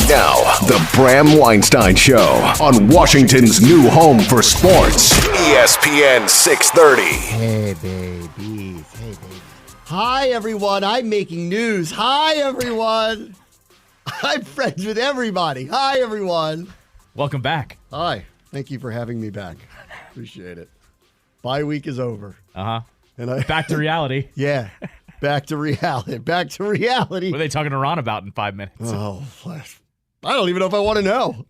Now, the Bram Weinstein Show on Washington's new home for sports, ESPN 630. Hey, babies. Hey, babies. Hi, everyone. I'm making news. Hi, everyone. I'm friends with everybody. Hi, everyone. Welcome back. Hi. Thank you for having me back. Appreciate it. Bye week is over. And back to reality. Yeah. Back to reality. Back to reality. What are they talking to Ron about in 5 minutes? Oh, I don't even know if I want to know.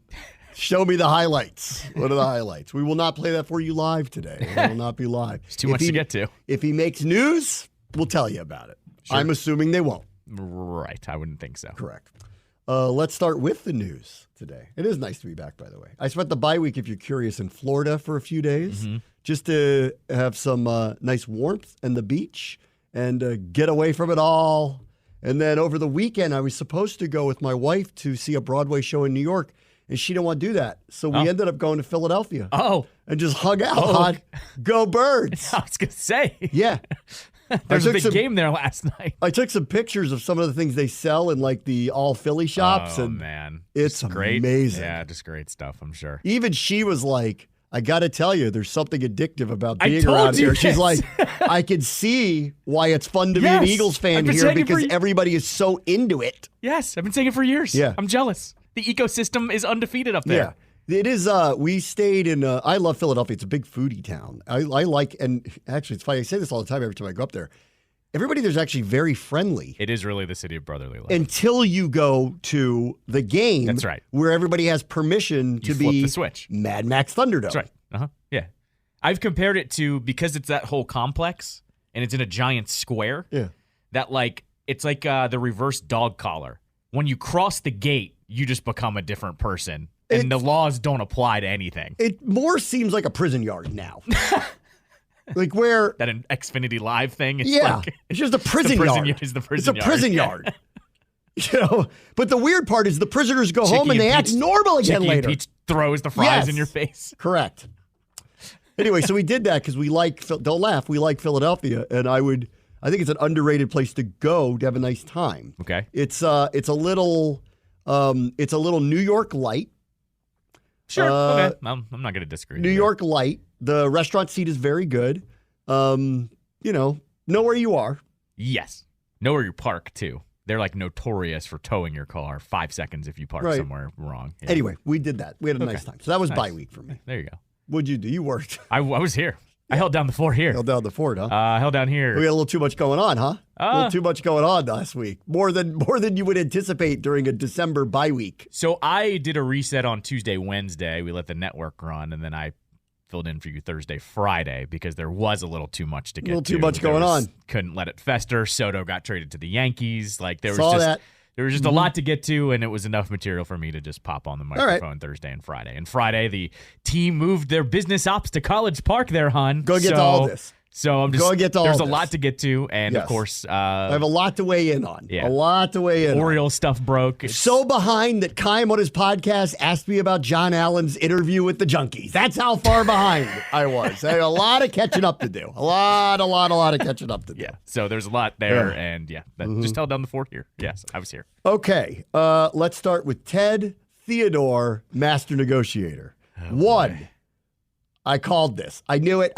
Show me the highlights. What are the highlights? We will not play that for you live today. It will not be live. It's too much to get to. If he makes news, we'll tell you about it. Sure. I'm assuming they won't. Right. I wouldn't think so. Correct. Let's start with the news today. It is nice to be back, by the way. I spent the bye week, if you're curious, in Florida for a few days just to have some nice warmth and the beach and get away from it all. And then over the weekend, I was supposed to go with my wife to see a Broadway show in New York, and she didn't want to do that. So we ended up going to Philadelphia. And just hung out on Go Birds. I was going to say. Yeah. There's a big game there last night. I took some pictures of some of the things they sell in like the all Philly shops. Oh, and man. It's great. Amazing. Yeah, just great stuff, I'm sure. Even she was like, I got to tell you, there's something addictive about being around here. She's like, I can see why it's fun to be an Eagles fan here because everybody is so into it. Yes, I've been saying it for years. Yeah. I'm jealous. The ecosystem is undefeated up there. Yeah. It is. We stayed in. I love Philadelphia. It's a big foodie town. I like, and actually, it's funny. I say this all the time every time I go up there. Everybody there's actually very friendly. It is really the city of brotherly love. Until you go to the game. That's right. Where everybody has permission to flip be the switch. Mad Max Thunderdome. That's right. Yeah. I've compared it to, because it's that whole complex and it's in a giant square. Yeah. That it's like the reverse dog collar. When you cross the gate, you just become a different person. And the laws don't apply to anything. It more seems like a prison yard now. Like where that an Xfinity Live thing. It's it's just a prison yard. It's a prison yard. You know, but the weird part is the prisoners go home and they act normal again later. And Peach throws the fries in your face. Correct. Anyway, so we did that because we like. Don't laugh. We like Philadelphia, and I think it's an underrated place to go to have a nice time. Okay. It's a little New York light. Sure. Okay. I'm not going to disagree. New York light. The restaurant seat is very good. Know where you are. Yes. Know where you park, too. They're like notorious for towing your car 5 seconds if you park somewhere wrong. Yeah. Anyway, we did that. We had a nice time. So that was bye week for me. There you go. What'd you do? You worked. I was here. I held down the fort here. Held down the fort, huh? Held down here. We had a little too much going on, huh? A little too much going on last week. More than you would anticipate during a December bye week. So I did a reset on Tuesday, Wednesday. We let the network run, and then I filled in for you Thursday, Friday, because there was a little too much to get to. A little too much going on. Couldn't let it fester. Soto got traded to the Yankees. Like there was just a lot to get to, and it was enough material for me to just pop on the microphone Thursday and Friday. And Friday, the team moved their business ops to College Park there, hon. Go get to all this. So I'm just there's a lot to get to, and of course I have a lot to weigh in on. Yeah. A lot to weigh in Orioles stuff broke. It's so behind that Chaim on his podcast asked me about John Allen's interview with the Junkies. That's how far behind I was. I had a lot of catching up to do. A lot of catching up to do. Yeah. So there's a lot there, and just held down the fort here. Yes, I was here. Okay. Let's start with Ted Theodore, master negotiator. One. I called this. I knew it.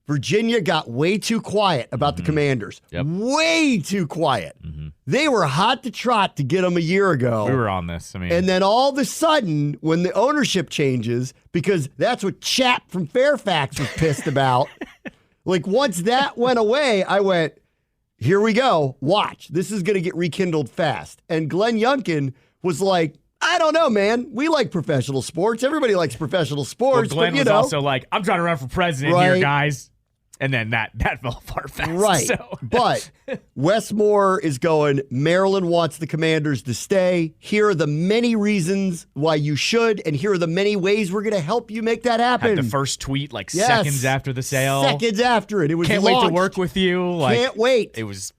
Virginia got way too quiet about the Commanders. Yep. Way too quiet. They were hot to trot to get them a year ago. We were on this. And then all of a sudden, when the ownership changes, because that's what Chap from Fairfax was pissed about, like once that went away, I went, here we go. Watch. This is going to get rekindled fast. And Glenn Youngkin was like, I don't know, man. We like professional sports. Everybody likes professional sports. Well, Glenn was also like, I'm trying to run for president here, guys. And then that fell apart fast. Right. So. But Wes Moore is going, Maryland wants the Commanders to stay. Here are the many reasons why you should, and here are the many ways we're going to help you make that happen. Had the first tweet seconds after the sale. Seconds after it. It was Can't launched. Wait to work with you. Can't wait. It was,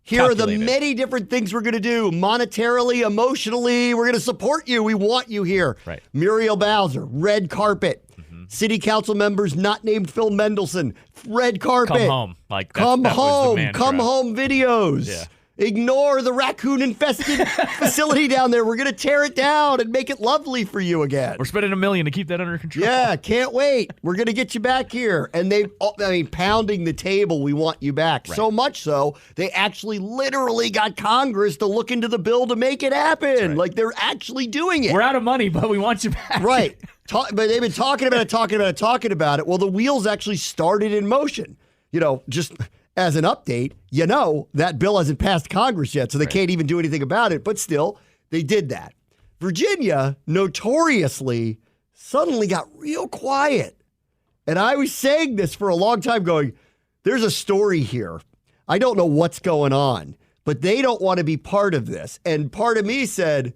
Here are the many different things we're going to do monetarily, emotionally. We're going to support you. We want you here. Right. Muriel Bowser, red carpet. City council members not named Phil Mendelssohn, red carpet. Come home. Come home videos. Yeah. Ignore the raccoon-infested facility down there. We're going to tear it down and make it lovely for you again. We're spending $1 million to keep that under control. Yeah, can't wait. We're going to get you back here. And pounding the table, we want you back. Right. So much so, they actually literally got Congress to look into the bill to make it happen. Right. Like, they're actually doing it. We're out of money, but we want you back. Right. But they've been talking about it. Well, the wheels actually started in motion. Just as an update, that bill hasn't passed Congress yet, so they can't even do anything about it. But still, they did that. Virginia, notoriously, suddenly got real quiet. And I was saying this for a long time going, there's a story here. I don't know what's going on, but they don't want to be part of this. And part of me said,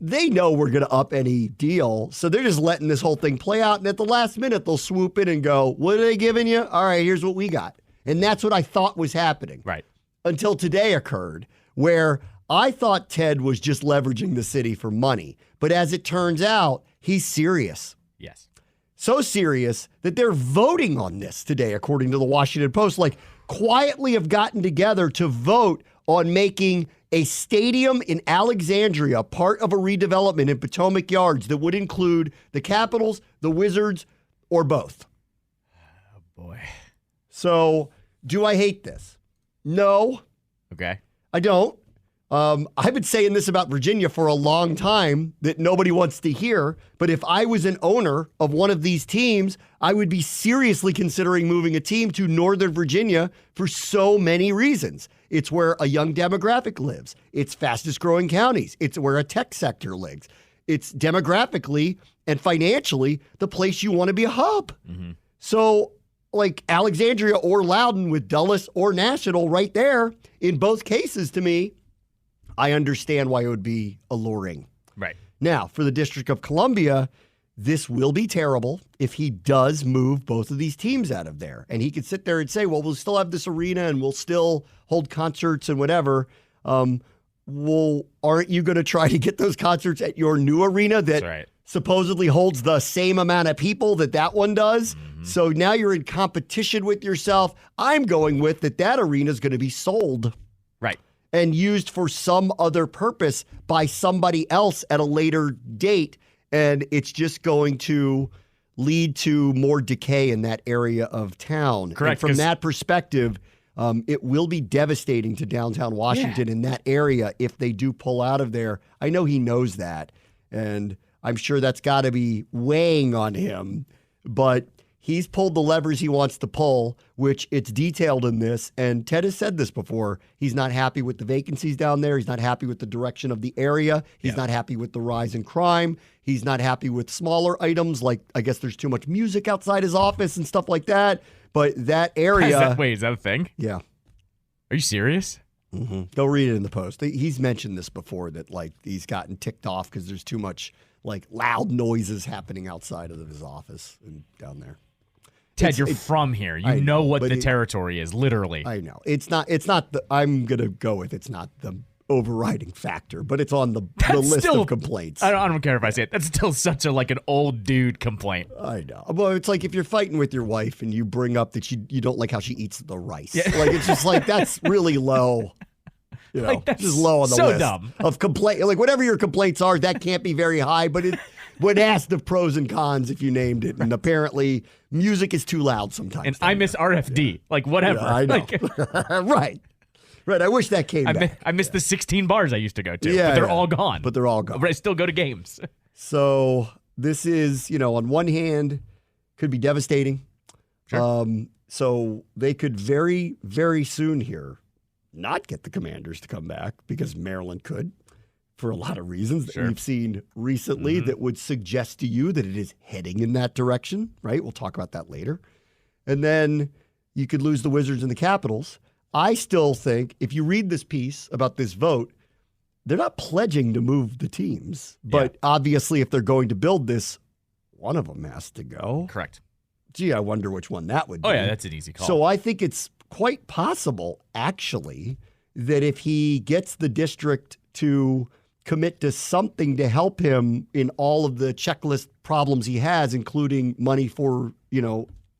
they know we're going to up any deal, so they're just letting this whole thing play out. And at the last minute, they'll swoop in and go, what are they giving you? All right, here's what we got. And that's what I thought was happening. Right. Until today occurred, where I thought Ted was just leveraging the city for money. But as it turns out, he's serious. Yes. So serious that they're voting on this today, according to the Washington Post. Like, quietly have gotten together to vote on making a stadium in Alexandria part of a redevelopment in Potomac Yards that would include the Capitals, the Wizards, or both. Oh, boy. So, do I hate this? No. Okay. I don't. I've been saying this about Virginia for a long time that nobody wants to hear, but if I was an owner of one of these teams, I would be seriously considering moving a team to Northern Virginia for so many reasons. It's where a young demographic lives. It's fastest growing counties. It's where a tech sector lives. It's demographically and financially the place you want to be a hub. Mm-hmm. So, like Alexandria or Loudoun with Dulles or National right there, in both cases, to me, I understand why it would be alluring. Right. Now, for the District of Columbia, this will be terrible if he does move both of these teams out of there. And he could sit there and say, well, we'll still have this arena and we'll still hold concerts and whatever. Well, aren't you going to try to get those concerts at your new arena that supposedly holds the same amount of people that one does? Mm-hmm. So now you're in competition with yourself. I'm going with that arena is going to be sold. Right. And used for some other purpose by somebody else at a later date. And it's just going to lead to more decay in that area of town. Correct. And from that perspective, it will be devastating to downtown Washington in that area if they do pull out of there. I know he knows that. And I'm sure that's got to be weighing on him. But he's pulled the levers he wants to pull, which it's detailed in this. And Ted has said this before. He's not happy with the vacancies down there. He's not happy with the direction of the area. He's not happy with the rise in crime. He's not happy with smaller items like, I guess there's too much music outside his office and stuff like that. But that area... Wait, is that a thing? Yeah. Are you serious? Mm-hmm. Go read it in the Post. He's mentioned this before, that like he's gotten ticked off because there's too much like loud noises happening outside of his office and down there. Ted, you're from here. You know what the territory is, literally. I know. It's not I'm going to go with it's not the overriding factor, but it's on the list of complaints. I don't care if I say it. That's still such an old dude complaint. I know. Well, it's like if you're fighting with your wife and you bring up that you don't like how she eats the rice. Yeah. Like, it's just like, that's really low. You know, that's just low on the so list dumb. of complaint. Like, whatever your complaints are, that can't be very high, but it would ask the pros and cons if you named it. And apparently, music is too loud sometimes. And I miss RFD. Yeah. Like, whatever. Yeah, I know. Right. Right. I wish that came back. I miss the 16 bars I used to go to, but they're all gone. But they're all gone. But I still go to games. So this is, on one hand, could be devastating. Sure. So they could very, very soon here not get the Commanders to come back because Maryland could for a lot of reasons that we've seen recently that would suggest to you that it is heading in that direction, right? We'll talk about that later. And then you could lose the Wizards and the Capitals. I still think if you read this piece about this vote, they're not pledging to move the teams. But obviously, if they're going to build this, one of them has to go. Correct. Gee, I wonder which one that would be. Oh, yeah, that's an easy call. So I think it's quite possible, actually, that if he gets the district to commit to something to help him in all of the checklist problems he has, including money for,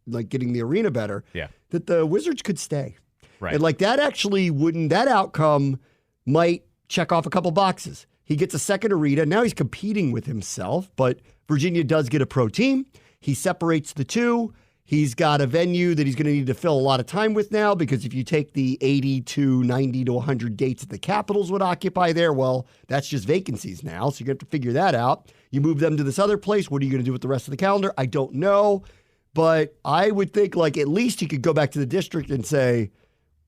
like getting the arena better, that the Wizards could stay. Right. And like that actually that outcome might check off a couple boxes. He gets a second arena. Now he's competing with himself, but Virginia does get a pro team. He separates the two. He's got a venue that he's going to need to fill a lot of time with now, because if you take the 80 to 90 to 100 dates that the Capitals would occupy there, well, that's just vacancies now. So you have to figure that out. You move them to this other place. What are you going to do with the rest of the calendar? I don't know. But I would think like at least he could go back to the district and say,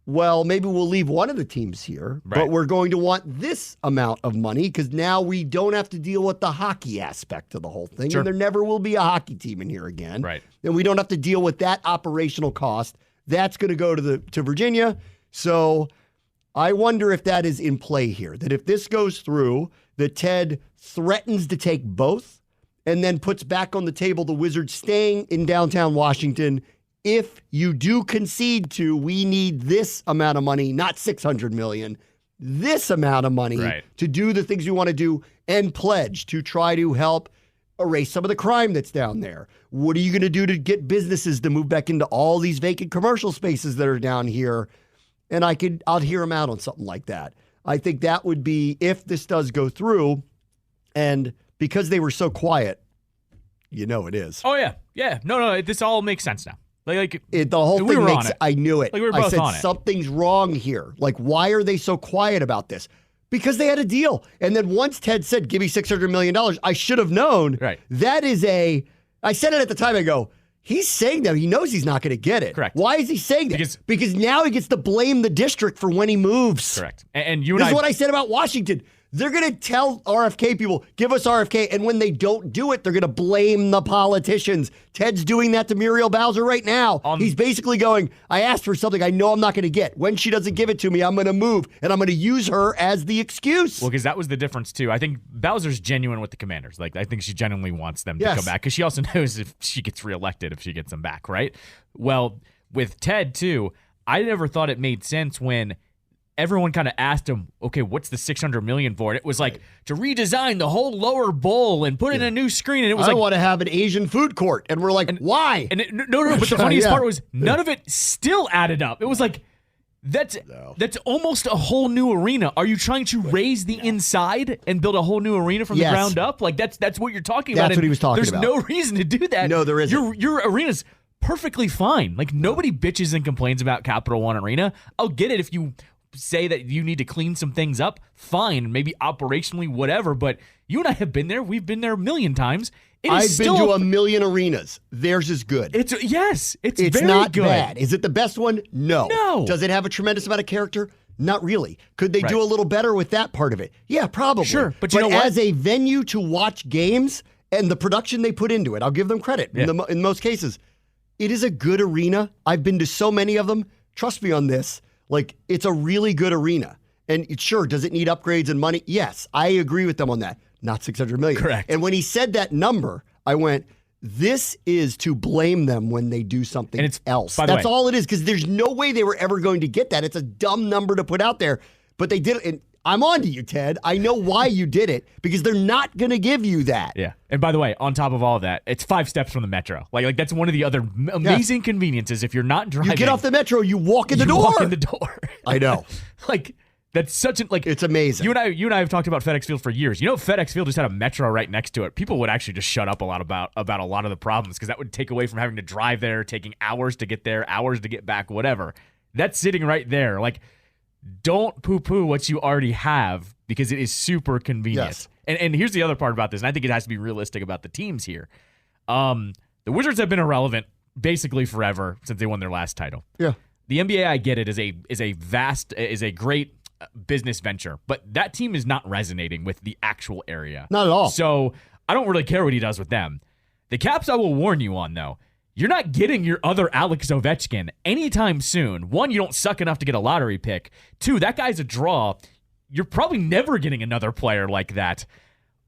well, maybe we'll leave one of the teams here, but we're going to want this amount of money because now we don't have to deal with the hockey aspect of the whole thing. Sure. And there never will be a hockey team in here again. Right. And we don't have to deal with that operational cost. That's going to go to Virginia. So I wonder if that is in play here, that if this goes through, that Ted threatens to take both and then puts back on the table the Wizards staying in downtown Washington. If you do concede to, we need this amount of money, not $600 million, this amount of money to do the things we want to do and pledge to try to help erase some of the crime that's down there. What are you going to do to get businesses to move back into all these vacant commercial spaces that are down here? And I'll hear him out on something like that. I think that would be, if this does go through, and because they were so quiet, it is. Oh, yeah. Yeah. No, this all makes sense now. The whole thing makes I knew it. Like we were both I said on it. Something's wrong here. Like, why are they so quiet about this? Because they had a deal. And then once Ted said, give me $600 million, I should have known. Right. That is I said it at the time. I go, he's saying that. He knows he's not going to get it. Correct. Why is he saying that? Because now he gets to blame the district for when he moves. Correct. And you and This is what I said about Washington. They're going to tell RFK people, give us RFK, and when they don't do it, they're going to blame the politicians. Ted's doing that to Muriel Bowser right now. He's basically going, I asked for something I know I'm not going to get. When she doesn't give it to me, I'm going to move, and I'm going to use her as the excuse. Well, because that was the difference, too. I think Bowser's genuine with the Commanders. Like, I think she genuinely wants them to come back, because she also knows if she gets reelected, if she gets them back, right? Well, with Ted, too, I never thought it made sense when everyone kind of asked him, okay, what's the $600 million for? And it was like to redesign the whole lower bowl and put in a new screen. And it was I want to have an Asian food court. And we're like, why? And no. But the funniest part was none of it still added up. It was like, that's almost a whole new arena. Are you trying to raise the inside and build a whole new arena from the ground up? Like that's what you're talking about. That's what he was talking about. about. There's no reason to do that. No, there isn't. Your arena's perfectly fine. Like nobody bitches and complains about Capital One Arena. I'll get it if you say that you need to clean some things up, fine, maybe operationally, whatever, but you and I have been there. We've been there a million times. I've been to a million arenas. Theirs is good. It's very not good. Bad. Is it the best one? No. No. Does it have a tremendous amount of character? Not really. Could they do a little better with that part of it? Yeah, probably. Sure, but you know what? As a venue to watch games and the production they put into it, I'll give them credit in most cases. It is a good arena. I've been to so many of them. Trust me on this. Like, it's a really good arena. And sure, does it need upgrades and money? Yes, I agree with them on that. Not $600 million. Correct. And when he said that number, I went, this is to blame them when they do something else. That's all it is, because there's no way they were ever going to get that. It's a dumb number to put out there. But they did it. And I'm on to you, Ted. I know why you did it, because they're not going to give you that. Yeah. And by the way, on top of all of that, it's 5 steps from the metro. Like that's one of the other amazing conveniences. If you're not driving, you get off the metro, you walk in the door. Walk in the door. I know. Like that's such a it's amazing. You and I have talked about FedEx Field for years. You know, FedEx Field just had a metro right next to it. People would actually just shut up a lot about a lot of the problems, because that would take away from having to drive there, taking hours to get there, hours to get back, whatever. That's sitting right there. Like, don't poo-poo what you already have, because it is super convenient. Yes. And here's the other part about this, and I think it has to be realistic about the teams here. The Wizards have been irrelevant basically forever since they won their last title. Yeah. The NBA, I get it, is a great business venture, but that team is not resonating with the actual area. Not at all. So I don't really care what he does with them. The Caps, I will warn you on, though. You're not getting your other Alex Ovechkin anytime soon. 1, you don't suck enough to get a lottery pick. 2, that guy's a draw. You're probably never getting another player like that.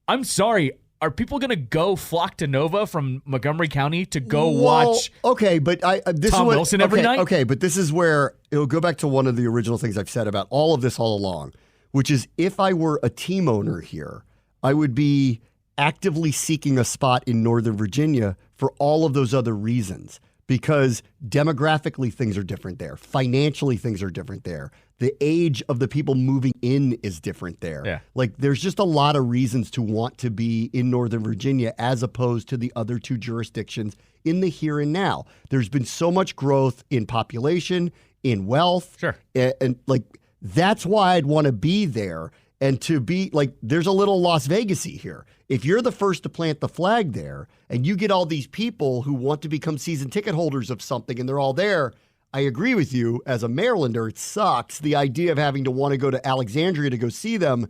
I'm sorry. Are people going to go flock to Nova from Montgomery County to go watch okay, but this Tom is what, Wilson every night? Okay, but this is where it'll go back to one of the original things I've said about all of this all along, which is if I were a team owner here, I would be actively seeking a spot in Northern Virginia for all of those other reasons. because demographically things are different there. Financially things are different there. The age of the people moving in is different there. Yeah. Like there's just a lot of reasons to want to be in Northern Virginia as opposed to the other two jurisdictions in the here and now. There's been so much growth in population, in wealth. Sure. And like that's why I'd want to be there. And to be like, there's a little Las Vegas-y here. If you're the first to plant the flag there and you get all these people who want to become season ticket holders of something and they're all there, I agree with you. As a Marylander, it sucks, the idea of having to want to go to Alexandria to go see them.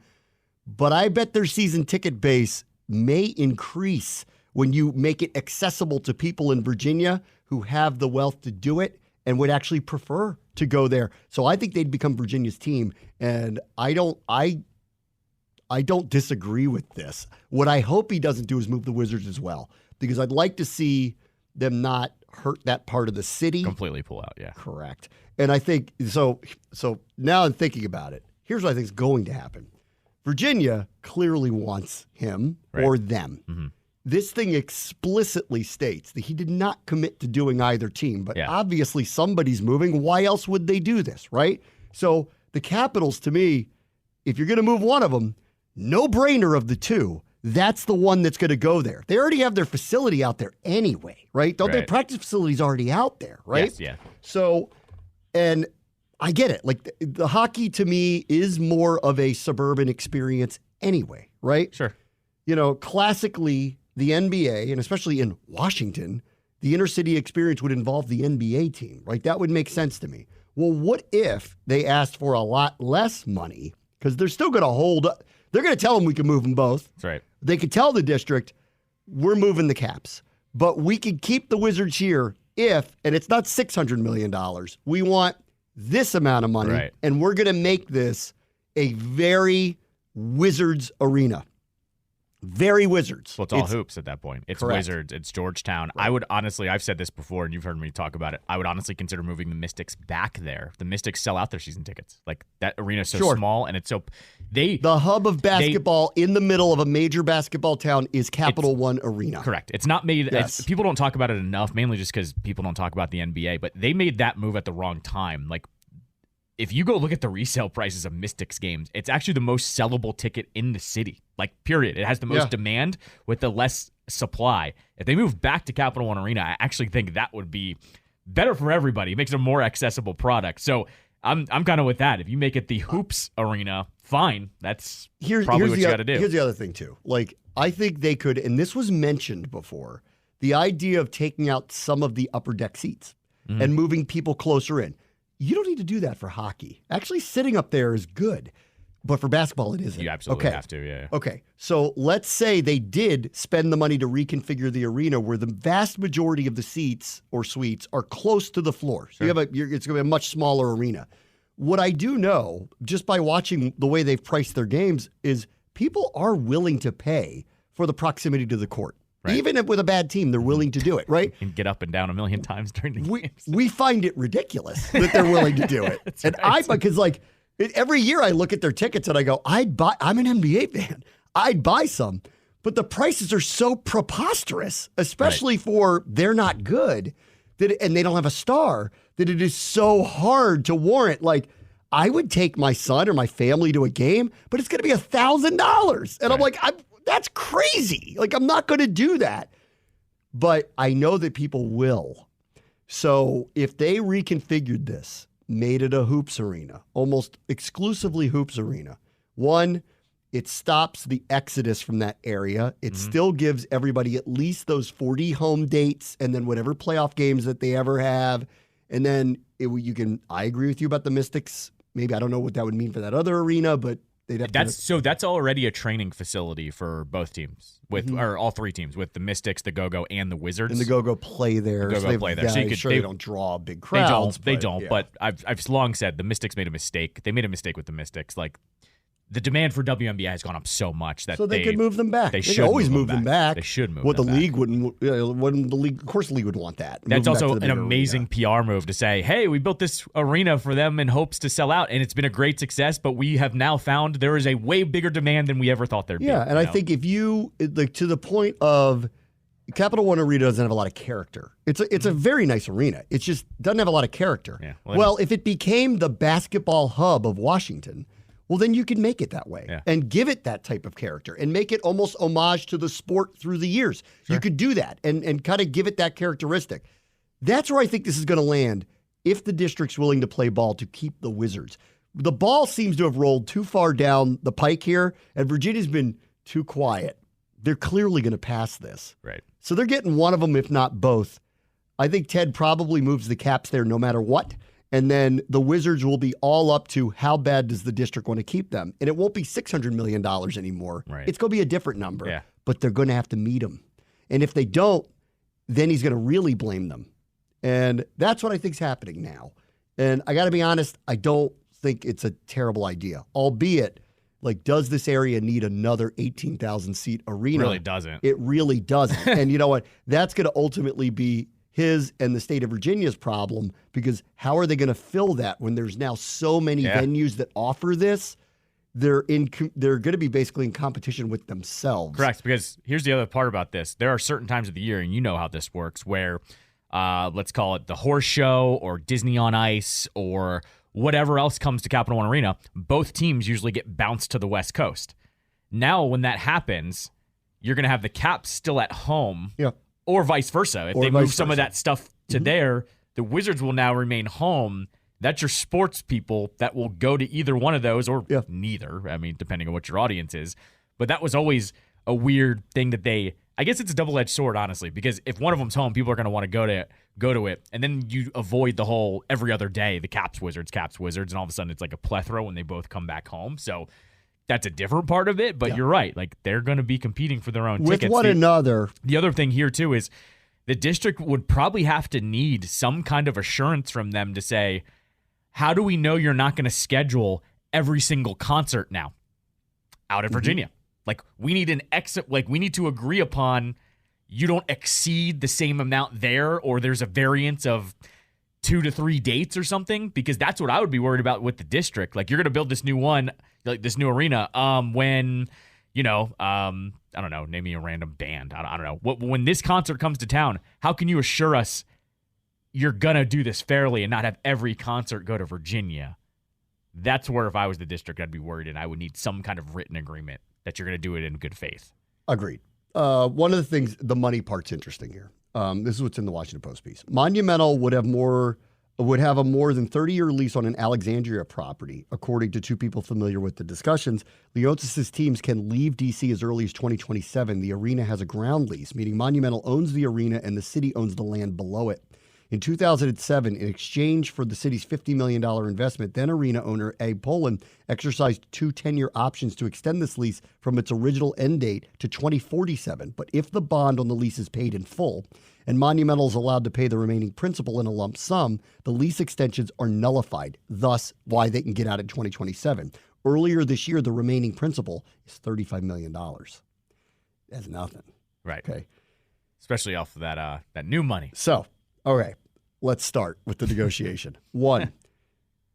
But I bet their season ticket base may increase when you make it accessible to people in Virginia who have the wealth to do it and would actually prefer to go there. So I think they'd become Virginia's team. And I don't disagree with this. What I hope he doesn't do is move the Wizards as well, because I'd like to see them not hurt that part of the city. Completely pull out, yeah. Correct. And I think, so now I'm thinking about it. Here's what I think is going to happen. Virginia clearly wants him or them. Mm-hmm. This thing explicitly states that he did not commit to doing either team, but obviously somebody's moving. Why else would they do this, right? So the Capitals, to me, if you're going to move one of them, no brainer of the two, that's the one that's going to go there. They already have their facility out there anyway, right? Don't their practice facility's already out there, right? Yes, yeah. So, and I get it. Like the hockey to me is more of a suburban experience anyway, right? Sure. You know, classically, the NBA, and especially in Washington, the inner city experience would involve the NBA team, right? That would make sense to me. Well, what if they asked for a lot less money? Because they're still going to hold up. They're going to tell them we can move them both. That's right. They could tell the district, we're moving the Caps, but we could keep the Wizards here if, and it's not $600 million, we want this amount of money, and we're going to make this a very Wizards arena. Very Wizards. Well, it's hoops at that point. It's correct. Wizards. It's Georgetown. Right. I would honestly, I've said this before, and you've heard me talk about it, I would honestly consider moving the Mystics back there. The Mystics sell out their season tickets. Like, that arena is so small, and it's so... The hub of basketball in the middle of a major basketball town is Capital One Arena. Correct. It's not made... Yes. People don't talk about it enough, mainly just because people don't talk about the NBA, but they made that move at the wrong time. Like, if you go look at the resale prices of Mystics games, it's actually the most sellable ticket in the city. Like, period. It has the most demand with the less supply. If they move back to Capital One Arena, I actually think that would be better for everybody. It makes it a more accessible product. So I'm kind of with that. If you make it the Hoops Arena, fine. That's probably what you got to do. Here's the other thing, too. Like, I think they could, and this was mentioned before, the idea of taking out some of the upper deck seats and moving people closer in. You don't need to do that for hockey. Actually, sitting up there is good. But for basketball, it isn't. You absolutely have to, yeah. Okay, so let's say they did spend the money to reconfigure the arena where the vast majority of the seats or suites are close to the floor. So it's going to be a much smaller arena. What I do know, just by watching the way they've priced their games, is people are willing to pay for the proximity to the court. Right. Even if with a bad team, they're willing to do it, right? And get up and down a million times during the games. We find it ridiculous that they're willing to do it. Because like every year I look at their tickets and I go, I'm an NBA fan. I'd buy some. But the prices are so preposterous, especially for they're not good, and they don't have a star, that it is so hard to warrant. Like, I would take my son or my family to a game, but it's going to be $1,000. And I'm like, that's crazy. Like, I'm not going to do that. But I know that people will. So if they reconfigured this, made it a hoops arena, almost exclusively hoops arena, one, it stops the exodus from that area. It still gives everybody at least those 40 home dates and then whatever playoff games that they ever have. And then I agree with you about the Mystics. Maybe I don't know what that would mean for that other arena, but that's already a training facility for both teams, or all three teams, with the Mystics, the Go-Go, and the Wizards. And the Go-Go play there. So they don't draw big crowds. They don't. But I've long said the Mystics made a mistake. They made a mistake with the Mystics. Like, the demand for WNBA has gone up so much that they could move them back. They should always move them back. They should move. What them the back. league wouldn't. When the league, of course, the league would want that. That's also an amazing PR move to say, "Hey, we built this arena for them in hopes to sell out, and it's been a great success. But we have now found there is a way bigger demand than we ever thought there'd be." Yeah, and I think if you to the point of Capital One Arena doesn't have a lot of character. It's a very nice arena. It just doesn't have a lot of character. Yeah, well, if it became the basketball hub of Washington, well, then you could make it that way and give it that type of character and make it almost homage to the sport through the years. Sure. You could do that and kind of give it that characteristic. That's where I think this is going to land if the district's willing to play ball to keep the Wizards. The ball seems to have rolled too far down the pike here, and Virginia's been too quiet. They're clearly going to pass this. Right. So they're getting one of them, if not both. I think Ted probably moves the Caps there no matter what. And then the Wizards will be all up to how bad does the district want to keep them. And it won't be $600 million anymore. Right. It's going to be a different number. Yeah. But they're going to have to meet him. And if they don't, then he's going to really blame them. And that's what I think is happening now. And I got to be honest, I don't think it's a terrible idea. Albeit, like, does this area need another 18,000-seat arena? It really doesn't. It really doesn't. And you know what? That's going to ultimately be his and the state of Virginia's problem, because how are they going to fill that when there's now so many venues that offer this? They're going to be basically in competition with themselves. Correct, because here's the other part about this. There are certain times of the year, and you know how this works, where let's call it the horse show or Disney on Ice or whatever else comes to Capital One Arena, both teams usually get bounced to the West Coast. Now, when that happens, you're going to have the Caps still at home. Yeah. Or vice versa. If they move some of that stuff to there, the Wizards will now remain home. That's your sports people that will go to either one of those or neither. I mean, depending on what your audience is. But that was always a weird thing that I guess it's a double-edged sword, honestly, because if one of them's home, people are going to want to go to it. And then you avoid the whole every other day, the Caps, Wizards, and all of a sudden it's like a plethora when they both come back home. So that's a different part of it, but you're right. Like, they're going to be competing for their own with tickets. With one another. The other thing here, too, is the district would probably have to need some kind of assurance from them to say, how do we know you're not going to schedule every single concert now out of Virginia? Like, we need an exit. Like, we need to agree upon you don't exceed the same amount there, or there's a variance of 2 to 3 dates or something, because that's what I would be worried about with the district. Like, you're going to build this new one, like this new arena, when, I don't know, name me a random band. I don't know. When this concert comes to town, how can you assure us you're going to do this fairly and not have every concert go to Virginia? That's where, if I was the district, I'd be worried, and I would need some kind of written agreement that you're going to do it in good faith. Agreed. One of the things, the money part's interesting here. This is what's in the Washington Post piece. Monumental would have a more than 30-year lease on an Alexandria property, according to two people familiar with the discussions. Leontis' teams can leave D.C. as early as 2027. The arena has a ground lease, meaning Monumental owns the arena and the city owns the land below it. In 2007, in exchange for the city's $50 million investment, then arena owner Ag Poland exercised 2 10-year options to extend this lease from its original end date to 2047. But if the bond on the lease is paid in full and Monumental is allowed to pay the remaining principal in a lump sum, the lease extensions are nullified, thus why they can get out in 2027. Earlier this year, the remaining principal is $35 million. That's nothing. Right. Okay. Especially off of that new money. So, all right, let's start with the negotiation. 1,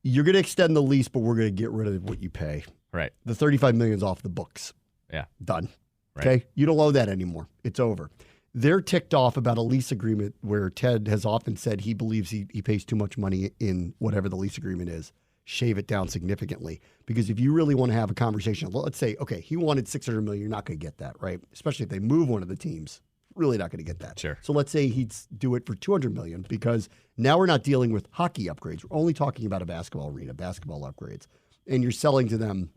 you're going to extend the lease, but we're going to get rid of what you pay. Right. The $35 million is off the books. Yeah. Done. Right. Okay? You don't owe that anymore. It's over. They're ticked off about a lease agreement where Ted has often said he believes he pays too much money in whatever the lease agreement is. Shave it down significantly. Because if you really want to have a conversation, let's say, okay, he wanted $600 million. You're not going to get that, right? Especially if they move one of the teams. Really not going to get that. Sure. So let's say he'd do it for $200 million, because now we're not dealing with hockey upgrades. We're only talking about a basketball arena, basketball upgrades. And you're selling to them,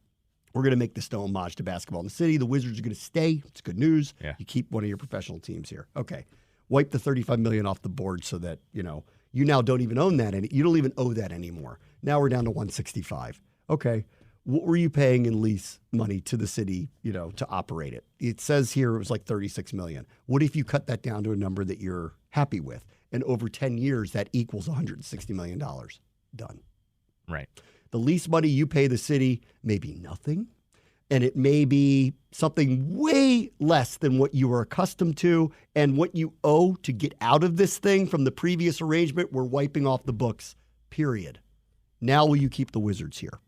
we're going to make this homage to basketball in the city. The Wizards are going to stay. It's good news. Yeah. You keep one of your professional teams here. Okay. Wipe the $35 million off the board so that, you now don't even own that. You don't even owe that anymore. Now we're down to $165. Okay. What were you paying in lease money to the city, to operate it? It says here it was like $36 million. What if you cut that down to a number that you're happy with? And over 10 years, that equals $160 million. Done. Right. The lease money you pay the city may be nothing, and it may be something way less than what you were accustomed to, and what you owe to get out of this thing from the previous arrangement, we're wiping off the books, period. Now will you keep the Wizards here?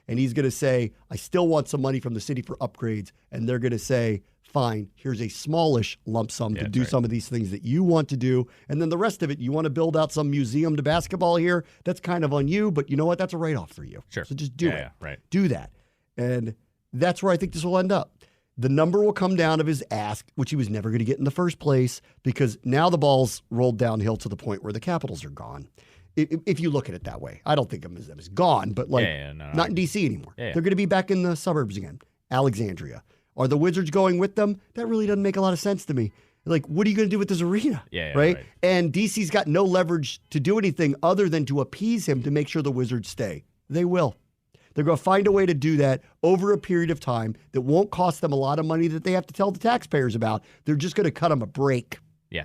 And he's going to say, I still want some money from the city for upgrades. And they're going to say, fine, here's a smallish lump sum to do some of these things that you want to do. And then the rest of it, you want to build out some museum to basketball here, that's kind of on you, but you know what? That's a write-off for you. Sure. So just do it. Yeah, right. Do that. And that's where I think this will end up. The number will come down of his ask, which he was never going to get in the first place, because now the ball's rolled downhill to the point where the Capitals are gone. If you look at it that way. I don't think them as gone, but not in D.C. anymore. They're going to be back in the suburbs again. Alexandria. Are the Wizards going with them? That really doesn't make a lot of sense to me. Like, what are you going to do with this arena? Right? And D.C.'s got no leverage to do anything other than to appease him to make sure the Wizards stay. They will. They're going to find a way to do that over a period of time that won't cost them a lot of money that they have to tell the taxpayers about. They're just going to cut them a break.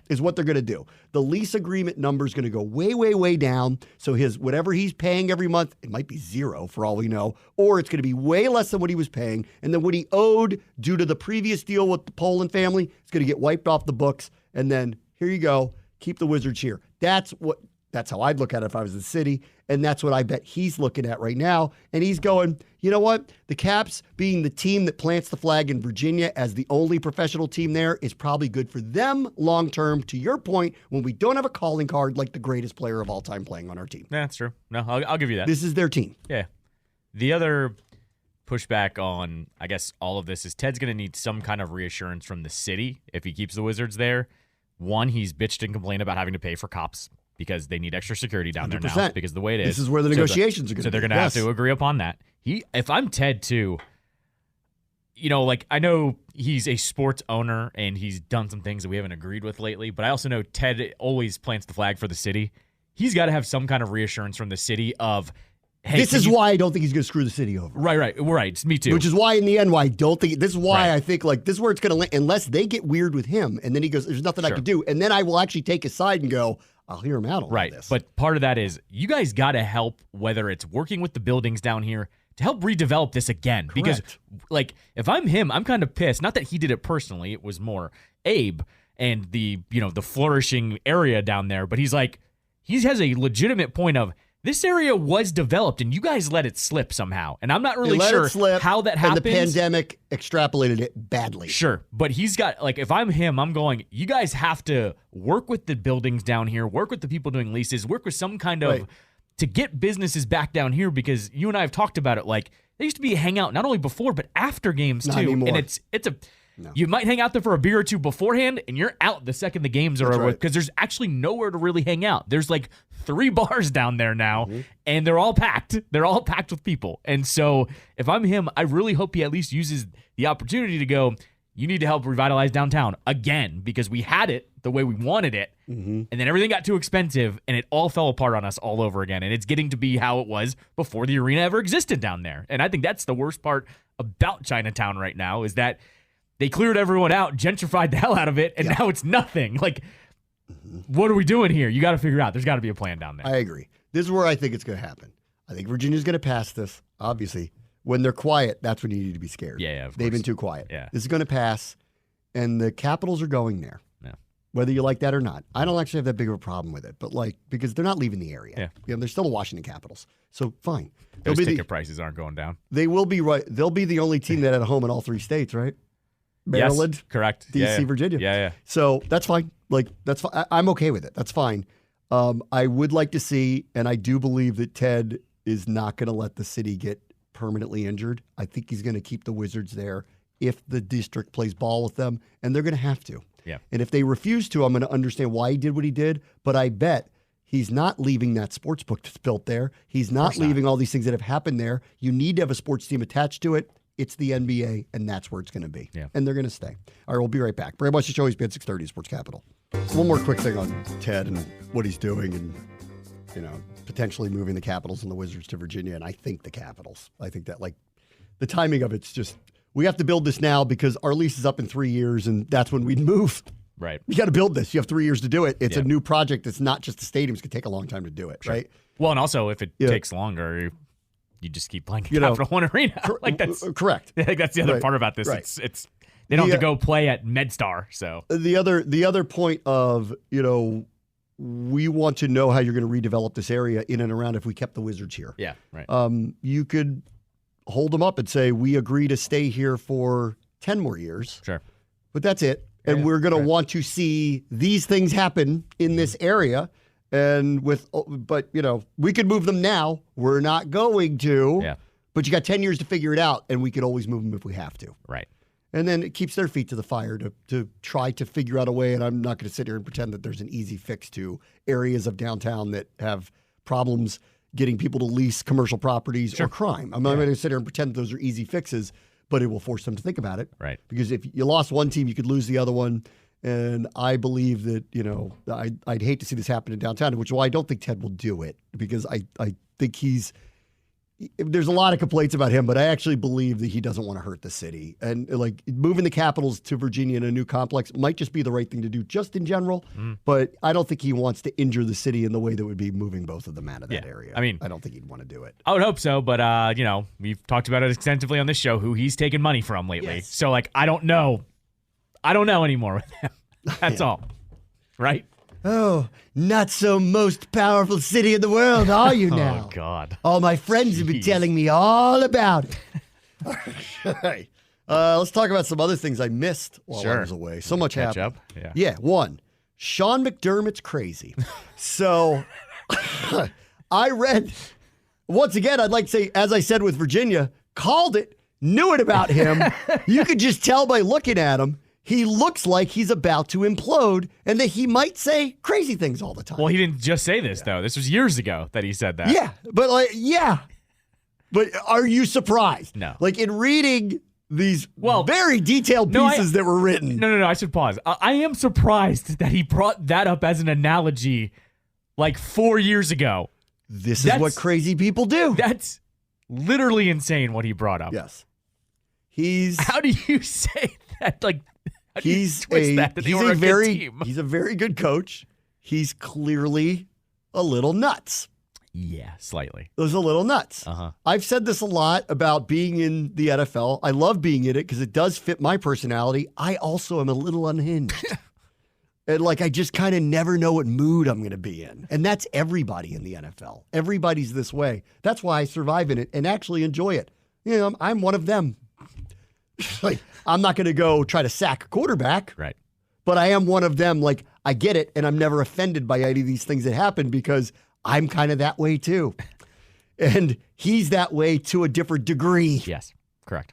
Is what they're going to do. The lease agreement number is going to go way, way, way down. So his whatever he's paying every month, it might be zero for all we know, or it's going to be way less than what he was paying. And then what he owed due to the previous deal with the Poland family, it's going to get wiped off the books. And then here you go, keep the Wizards here. That's how I'd look at it if I was the city. And that's what I bet he's looking at right now. And he's going, you know what? The Caps being the team that plants the flag in Virginia as the only professional team there is probably good for them long term, to your point, when we don't have a calling card like the greatest player of all time playing on our team. Yeah, that's true. No, I'll give you that. This is their team. Yeah. The other pushback on, I guess, all of this is Ted's going to need some kind of reassurance from the city if he keeps the Wizards there. One, he's bitched and complained about having to pay for cops, because they need extra security down 100%. There now, because the way it is. This is where the negotiations are going to be. So they're going to have to agree upon that. If I'm Ted too, I know he's a sports owner and he's done some things that we haven't agreed with lately, but I also know Ted always plants the flag for the city. He's got to have some kind of reassurance from the city of, hey, this is why I don't think he's going to screw the city over. Right. It's me too. Which is why, in the end, why I don't think this is why I think this is where it's going to land, unless they get weird with him, and then he goes, "There's nothing I can do," and then I will actually take his side and go, I'll hear him out on this. But part of that is you guys got to help, whether it's working with the buildings down here to help redevelop this again. Correct. Because, if I'm him, I'm kind of pissed. Not that he did it personally. It was more Abe and the flourishing area down there. But he's like, he has a legitimate point of, this area was developed, and you guys let it slip somehow. And I'm not really sure how that happens. And the pandemic extrapolated it badly. Sure. But he's got, if I'm him, I'm going, you guys have to work with the buildings down here, work with the people doing leases, work with some kind of, to get businesses back down here, because you and I have talked about it. There used to be a hangout not only before, but after games too. Not anymore. And it's a... No. You might hang out there for a beer or two beforehand, and you're out the second the games are over, because there's actually nowhere to really hang out. There's 3 bars down there now, and they're all packed. They're all packed with people. And so if I'm him, I really hope he at least uses the opportunity to go, you need to help revitalize downtown again, because we had it the way we wanted it, and then everything got too expensive, and it all fell apart on us all over again. And it's getting to be how it was before the arena ever existed down there. And I think that's the worst part about Chinatown right now, is that they cleared everyone out, gentrified the hell out of it, and now it's nothing. What are we doing here? You got to figure out. There's got to be a plan down there. I agree. This is where I think it's going to happen. I think Virginia's going to pass this, obviously. When they're quiet, that's when you need to be scared. Yeah, of course. They've been too quiet. Yeah. This is going to pass, and the Capitals are going there. Yeah. Whether you like that or not. I don't actually have that big of a problem with it, but because they're not leaving the area. Yeah. They're still the Washington Capitals. So fine. Those ticket prices aren't going down. They will be right. They'll be the only team that had a home in all 3 states, right? Maryland, yes, correct. DC, Virginia. Yeah. So that's fine. That's fine. I'm okay with it. That's fine. I would like to see, and I do believe that Ted is not going to let the city get permanently injured. I think he's going to keep the Wizards there if the district plays ball with them, and they're going to have to. Yeah. And if they refuse to, I'm going to understand why he did what he did, but I bet he's not leaving that sports book that's built there. He's not leaving all these things that have happened there. You need to have a sports team attached to it. It's the NBA, and that's where it's going to be. Yeah. And they're going to stay. All right, we'll be right back. Bram and Callow, ESPN 630, Sports Capital. One more quick thing on Ted and what he's doing and, potentially moving the Capitals and the Wizards to Virginia, and I think the Capitals. I think that, the timing of it's just, we have to build this now because our lease is up in 3 years, and that's when we'd move. Right. You got to build this. You have 3 years to do it. It's a new project. It's not just the stadium. It's going to take a long time to do it, right? Well, and also, if it takes longer, you just keep playing Capital One Arena. That's correct. I think that's the other part about this. Right. It's they don't have to go play at MedStar. So the other point of we want to know how you're going to redevelop this area in and around if we kept the Wizards here. Yeah, right. You could hold them up and say we agree to stay here for 10 more years. Sure. But that's it. And we're going to want to see these things happen in this area. But we could move them now. We're not going to. Yeah. But you got 10 years to figure it out, and we could always move them if we have to. Right. And then it keeps their feet to the fire to try to figure out a way. And I'm not going to sit here and pretend that there's an easy fix to areas of downtown that have problems getting people to lease commercial properties or crime. I'm not going to sit here and pretend that those are easy fixes, but it will force them to think about it. Right. Because if you lost one team, you could lose the other one. And I believe that, I'd hate to see this happen in downtown, which is why I don't think Ted will do it, because I think there's a lot of complaints about him, but I actually believe that he doesn't want to hurt the city. And like moving the Capitals to Virginia in a new complex might just be the right thing to do just in general, but I don't think he wants to injure the city in the way that would be moving both of them out of that area. I mean, I don't think he'd want to do it. I would hope so, but we've talked about it extensively on this show, who he's taken money from lately. Yes. So I don't know anymore with him. That's all. Right? Oh, not so most powerful city in the world, are you now? Oh, God. All my friends have been telling me all about it. All right. Let's talk about some other things I missed while I was away. So much happened. Up? Yeah. One, Sean McDermott's crazy. So I read, once again, I'd like to say, as I said with Virginia, called it, knew it about him. You could just tell by looking at him. He looks like he's about to implode and that he might say crazy things all the time. Well, he didn't just say this, though. This was years ago that he said that. Yeah, but But are you surprised? No. Like in reading these very detailed pieces that were written. No, I should pause. I am surprised that he brought that up as an analogy like 4 years ago. This is what crazy people do. That's literally insane what he brought up. Yes. How do you say that? Like, he's a very good coach. He's clearly a little nuts. Yeah, slightly. It was a little nuts. Uh-huh. I've said this a lot about being in the NFL. I love being in it because it does fit my personality. I also am a little unhinged. And I just kind of never know what mood I'm going to be in. And that's everybody in the NFL. Everybody's this way. That's why I survive in it and actually enjoy it. I'm one of them. I'm not going to go try to sack a quarterback. Right. But I am one of them. I get it, and I'm never offended by any of these things that happen because I'm kind of that way too. And he's that way to a different degree. Yes, correct.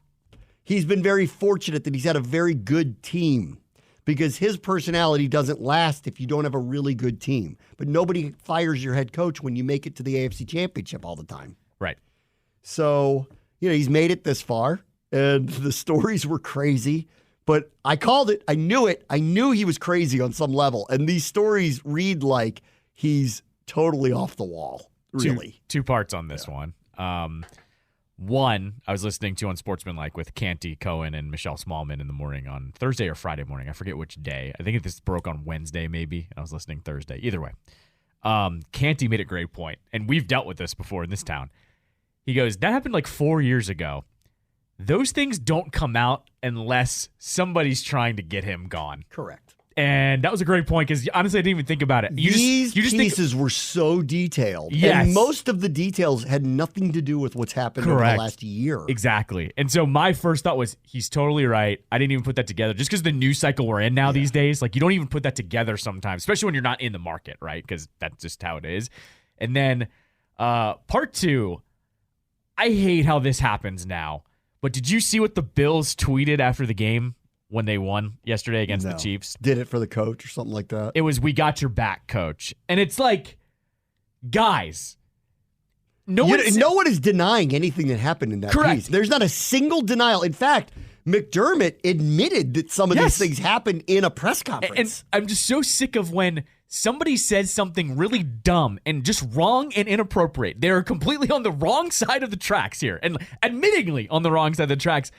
He's been very fortunate that he's had a very good team because his personality doesn't last if you don't have a really good team. But nobody fires your head coach when you make it to the AFC Championship all the time. Right. So, he's made it this far. And the stories were crazy, but I called it. I knew it. I knew he was crazy on some level. And these stories read like he's totally off the wall, really. Two parts on this one. One, I was listening to on Sportsmanlike with Canty Cohen and Michelle Smallman in the morning on Thursday or Friday morning. I forget which day. I think this broke on Wednesday maybe. I was listening Thursday. Either way. Canty made a great point, and we've dealt with this before in this town. He goes, that happened 4 years ago. Those things don't come out unless somebody's trying to get him gone. Correct. And that was a great point because honestly, I didn't even think about it. These pieces were so detailed. Yes. And most of the details had nothing to do with what's happened over the last year. Exactly. And so my first thought was, he's totally right. I didn't even put that together. Just because the news cycle we're in now these days, you don't even put that together sometimes, especially when you're not in the market, right? Because that's just how it is. And then part two, I hate how this happens now. But did you see what the Bills tweeted after the game when they won yesterday against the Chiefs? Did it for the coach or something like that? It was, "We got your back, coach." And it's guys, no one is denying anything that happened in that piece. There's not a single denial. In fact, McDermott admitted that some of these things happened in a press conference. And I'm just so sick of when somebody says something really dumb and just wrong and inappropriate. They're completely on the wrong side of the tracks here, and admittingly on the wrong side of the tracks.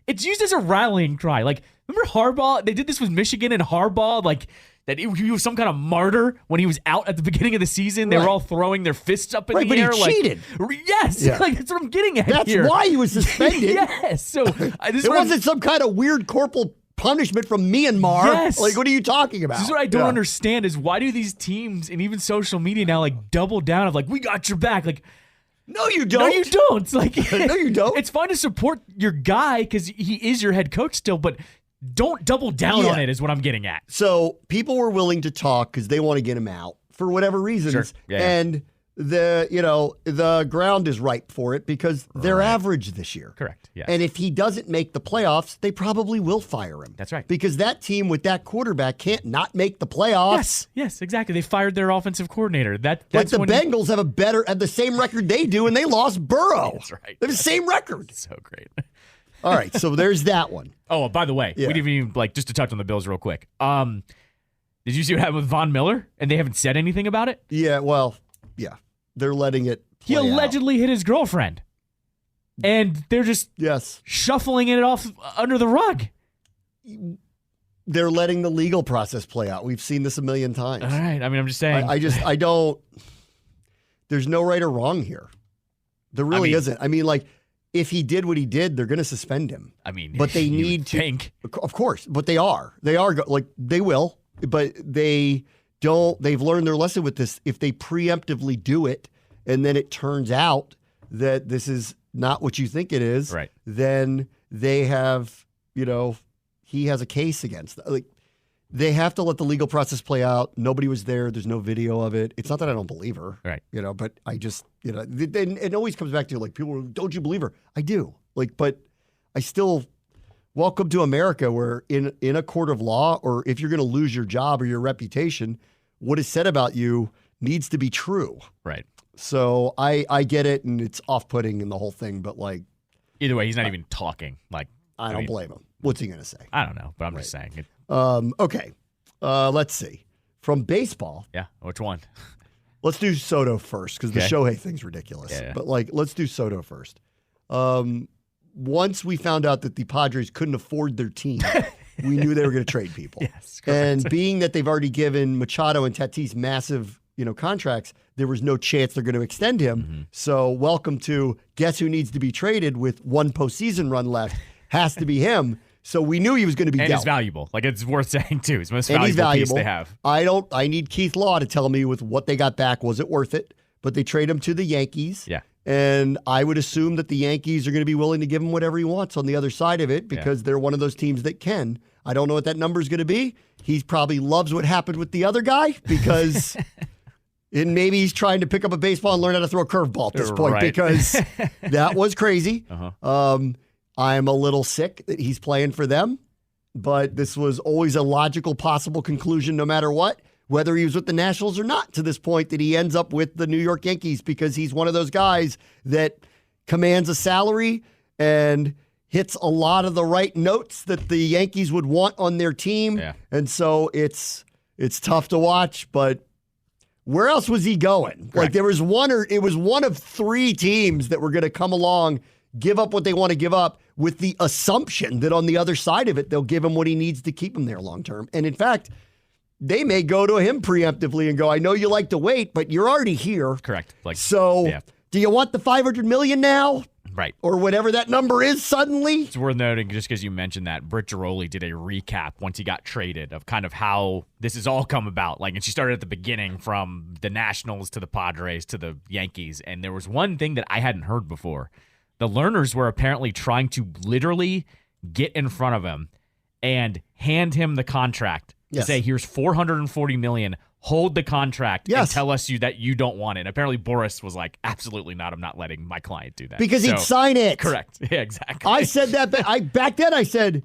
It's used as a rallying cry. Remember Harbaugh? They did this with Michigan and Harbaugh, that he was some kind of martyr when he was out at the beginning of the season. They were all throwing their fists up in the air. But he cheated. Yes. That's what I'm getting at here. That's why he was suspended. Yes. So it wasn't some kind of weird corporal punishment from Myanmar. Yes. What are you talking about? This is what I don't understand is why do these teams and even social media now double down of "we got your back." No, you don't. No, you don't. No, you don't. It's fine to support your guy because he is your head coach still, but don't double down on it is what I'm getting at. So people were willing to talk because they want to get him out for whatever reasons. Sure. Yeah. And the ground is ripe for it because they're average this year. Correct. Yes. And if he doesn't make the playoffs, they probably will fire him. That's right. Because that team with that quarterback can't not make the playoffs. Yes, exactly. They fired their offensive coordinator. That's like the Bengals have the same record they do, and they lost Burrow. That's right. They have the same record. So great. All right, so there's that one. Oh, by the way, we didn't even just to touch on the Bills real quick. Did you see what happened with Von Miller? And they haven't said anything about it? Yeah, well, yeah. They're letting it play out. He allegedly hit his girlfriend. And they're just shuffling it off under the rug. They're letting the legal process play out. We've seen this a million times. All right. I mean, I'm just saying. I don't. There's no right or wrong here. There really isn't. I mean, if he did what he did, they're going to suspend him. I mean, but they need to. Think. Of course, but they are. They will, but they don't. They've learned their lesson with this. If they preemptively do it, and then it turns out that this is not what you think it is, right? Then they have, he has a case against them. They have to let the legal process play out. Nobody was there. There's no video of it. It's not that I don't believe her, right? But I just, it always comes back to people, don't you believe her? I do. But I still, welcome to America, where in a court of law, or if you're going to lose your job or your reputation, what is said about you needs to be true, right? So I get it, and it's off-putting in the whole thing, but either way, he's not even talking. I don't blame him. What's he going to say? I don't know, but I'm just saying. Okay. Let's see. From baseball. Yeah, which one? Let's do Soto first, because the Shohei thing's ridiculous. Yeah. But let's do Soto first. Once we found out that the Padres couldn't afford their team, we knew they were going to trade people. Yes, correct. And being that they've already given Machado and Tatis massive contracts, there was no chance they're going to extend him. Mm-hmm. So welcome to guess who needs to be traded with one postseason run left. Has to be him. So we knew he was going to be dealt. And he's valuable. It's worth saying, too. It's the most valuable piece they have. I need Keith Law to tell me with what they got back, was it worth it? But they trade him to the Yankees. Yeah. And I would assume that the Yankees are going to be willing to give him whatever he wants on the other side of it, because they're one of those teams that can. I don't know what that number is going to be. He probably loves what happened with the other guy, because... And maybe he's trying to pick up a baseball and learn how to throw a curveball at this point, because that was crazy. I'm a little sick that he's playing for them, but this was always a logical possible conclusion no matter what, whether he was with the Nationals or not, to this point that he ends up with the New York Yankees, because he's one of those guys that commands a salary and hits a lot of the right notes that the Yankees would want on their team. Yeah. And so it's tough to watch, but where else was he going? Correct. It was one of three teams that were going to come along, give up what they want to give up, with the assumption that on the other side of it, they'll give him what he needs to keep him there long term. And in fact, they may go to him preemptively and go, I know you like to wait, but you're already here. Correct. Do you want the $500 million now? Right. Or whatever that number is suddenly? It's worth noting, just because you mentioned that, Britt Giroli did a recap once he got traded of kind of how this has all come about. And she started at the beginning, from the Nationals to the Padres to the Yankees. And there was one thing that I hadn't heard before. The Lerners were apparently trying to literally get in front of him and hand him the contract to say, here's $440 million. Hold the contract and tell us that you don't want it. And apparently Boris was like, absolutely not. I'm not letting my client do that. Because he'd sign it. Correct. Yeah, exactly. I said that. Back then I said,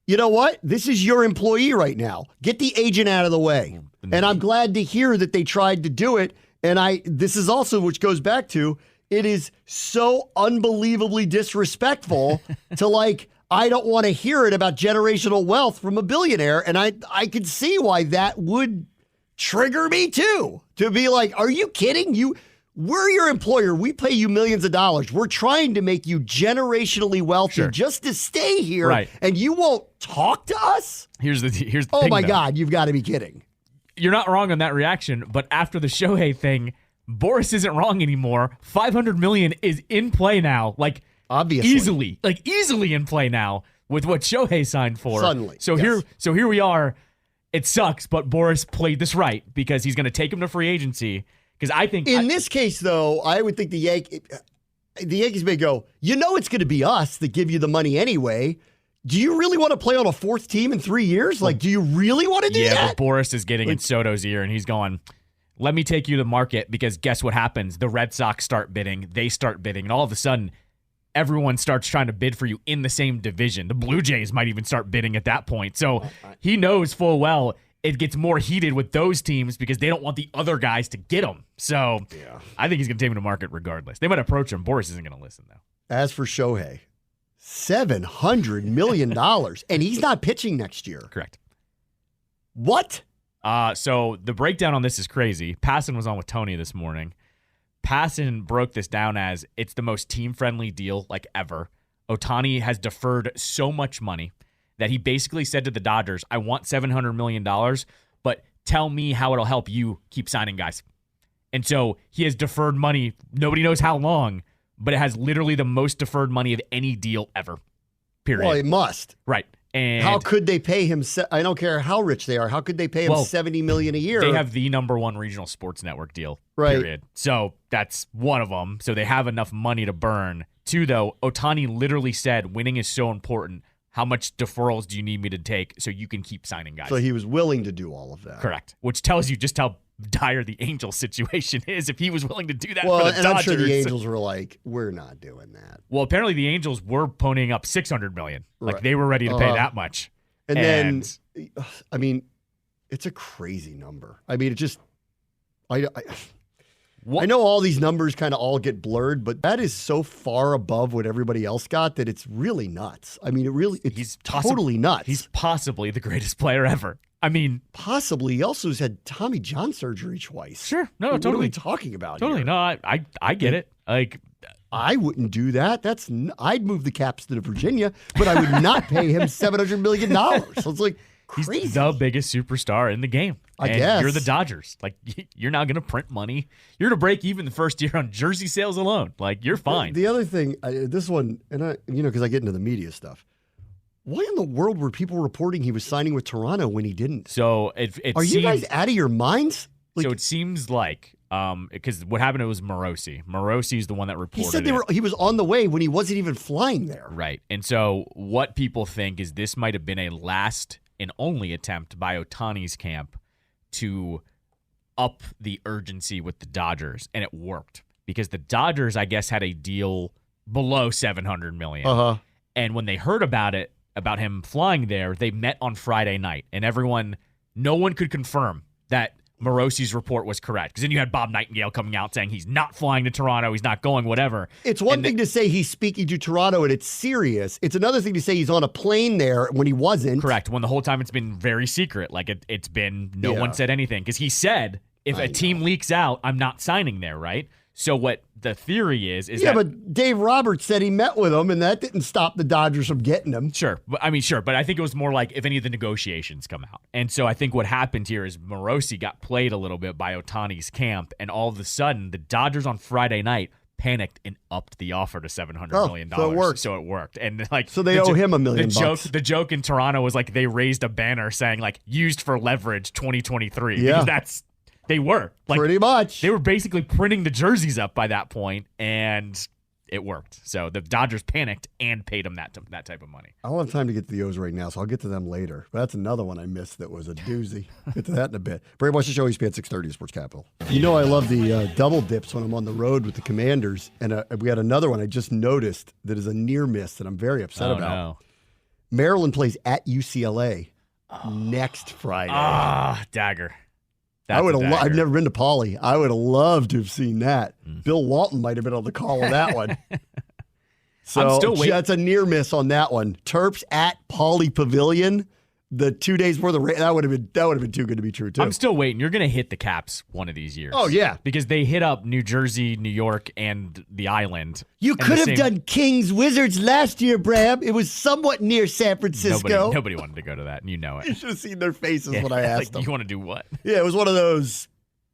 you know what? This is your employee right now. Get the agent out of the way. And I'm glad to hear that they tried to do it. And this is also, which goes back to, it is so unbelievably disrespectful to I don't want to hear it about generational wealth from a billionaire. And I could see why that would trigger me too, to be like, are you kidding? We're your employer. We pay you millions of dollars. We're trying to make you generationally wealthy just to stay here. Right. And you won't talk to us? Here's the thing, oh my God, you've got to be kidding. You're not wrong on that reaction, but after the Shohei thing, Boris isn't wrong anymore. $500 million is in play now. Obviously. Easily in play now with what Shohei signed for. Suddenly. So here we are. It sucks, but Boris played this right, because he's going to take him to free agency. Because I think in this case, though, I would think the Yankees may go, it's going to be us that give you the money anyway. do you really want to play on a fourth team in 3 years? Like, do you really want to do that? Yeah, but Boris is getting in Soto's ear, and he's going, let me take you to market, because guess what happens? The Red Sox start bidding, they start bidding, and all of a sudden, everyone starts trying to bid for you in the same division. The Blue Jays might even start bidding at that point. So he knows full well it gets more heated with those teams because they don't want the other guys to get them. So I think he's going to take him to market regardless. They might approach him. Boris isn't going to listen, though. As for Shohei, $700 million, and he's not pitching next year. Correct. What? So the breakdown on this is crazy. Passan was on with Tony this morning. Passan broke this down as it's the most team-friendly deal like ever. Ohtani has deferred so much money that he basically said to the Dodgers, I want $700 million, but tell me how it'll help you keep signing guys. And so he has deferred money. Nobody knows how long, but it has literally the most deferred money of any deal ever. Period. Well, it must. Right. And how could they pay him? I don't care how rich they are. How could they pay him $70 million a year? They have the #1 regional sports network deal. Right. Period. So that's one of them. So they have enough money to burn. Two, though, Ohtani literally said, winning is so important. How much deferrals do you need me to take so you can keep signing guys? So he was willing to do all of that. Correct. Which tells you just how dire the Angels situation is if he was willing to do that well, for the and Dodgers. I'm sure the Angels were like, we're not doing that. Well, apparently the Angels were ponying up $600 million. Like Right. they were ready to pay that much. And then, I mean, it's a crazy number. I mean, it just, I know all these numbers kind of all get blurred, but that is so far above what everybody else got that it's really nuts. I mean, it's totally nuts. He's possibly the greatest player ever. I mean, possibly. He also has had Tommy John surgery twice. Sure. No, what totally. What are we talking about Totally. here? No, I get it. Like, I wouldn't do that. I'd move the Caps to Virginia, but I would not pay him $700 million. So it's like crazy. He's the biggest superstar in the game. I guess. You're the Dodgers. Like, you're not going to print money. You're going to break even the first year on jersey sales alone. Like, you're fine. The other thing, this one, and because I get into the media stuff. Why in the world were people reporting he was signing with Toronto when he didn't? So you guys out of your minds? So it seems like because what happened, it was Morosi. Morosi's the one that reported. He said he was on the way when he wasn't even flying there. Right. And so what people think is this might have been a last and only attempt by Ohtani's camp to up the urgency with the Dodgers, and it worked because the Dodgers, I guess, had a deal below $700 million. And when they heard about him flying there, they met on Friday night, and no one could confirm that Morosi's report was correct. Because then you had Bob Nightingale coming out saying he's not flying to Toronto, he's not going, whatever. It's one thing to say he's speaking to Toronto and it's serious. It's another thing to say he's on a plane there when he wasn't. Correct. When the whole time it's been very secret. Like it's been, no one said anything. Because he said, if a team leaks out, I'm not signing there, right? So what the theory is that... but Dave Roberts said he met with him, and that didn't stop the Dodgers from getting him. Sure. But I think it was more like if any of the negotiations come out. And so I think what happened here is Morosi got played a little bit by Ohtani's camp, and all of a sudden, the Dodgers on Friday night panicked and upped the offer to $700 million. So it worked. And so they owe him $1 million. The joke in Toronto was like they raised a banner saying like used for leverage 2023. Yeah. Because they were. Like, pretty much. They were basically printing the jerseys up by that point, and it worked. So the Dodgers panicked and paid him that type of money. I don't have time to get to the O's right now, so I'll get to them later. But that's another one I missed that was a doozy. Get to that in a bit. Brave Watch the Show, ESPN 630 Sports Capital. You know I love the double dips when I'm on the road with the Commanders, and we had another one I just noticed that is a near miss that I'm very upset about. No. Maryland plays at UCLA next Friday. Dagger. I've never been to Pauley. I would have loved to have seen that. Bill Walton might have been on the call on that one. So I'm still waiting. That's a near miss on that one. Terps at Pauley Pavilion. The 2 days before the race, that would have been too good to be true too. I'm still waiting. You're going to hit the Caps one of these years. Oh yeah, because they hit up New Jersey, New York, and the island. You could have done Kings Wizards last year, Bram. It was somewhat near San Francisco. Nobody wanted to go to that, and you know it. You should have seen their faces when I asked them. You want to do what? Yeah, it was one of those.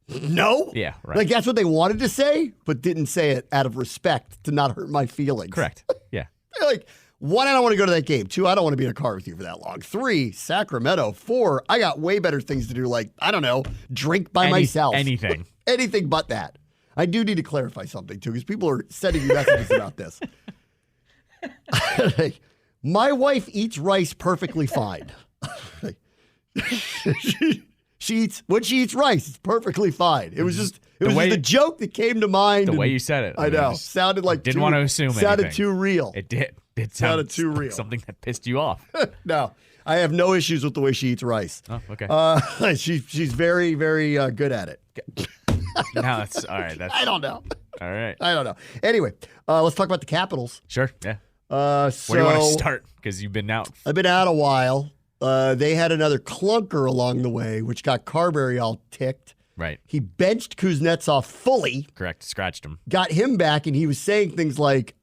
No. Yeah, right. Like that's what they wanted to say, but didn't say it out of respect to not hurt my feelings. Correct. Yeah. Like. 1, I don't want to go to that game. 2, I don't want to be in a car with you for that long. 3, Sacramento. 4, I got way better things to do, like, I don't know, drink by myself. Anything. Anything but that. I do need to clarify something, too, because people are sending me messages about this. My wife eats rice perfectly fine. She eats rice. It's perfectly fine. It was just the joke that came to mind. The way you said it. I know. Sounded like didn't want to assume sounded anything. too real. It did. It sounded too real. Like something that pissed you off. No. I have no issues with the way she eats rice. Oh, okay. She's very, very good at it. No, that's all right. I don't know. All right. I don't know. Anyway, let's talk about the Capitals. Sure. Yeah. Where do you want to start? Because you've been out. I've been out a while. They had another clunker along the way, which got Carberry all ticked. Right. He benched Kuznetsov fully. Correct. Scratched him. Got him back, and he was saying things like,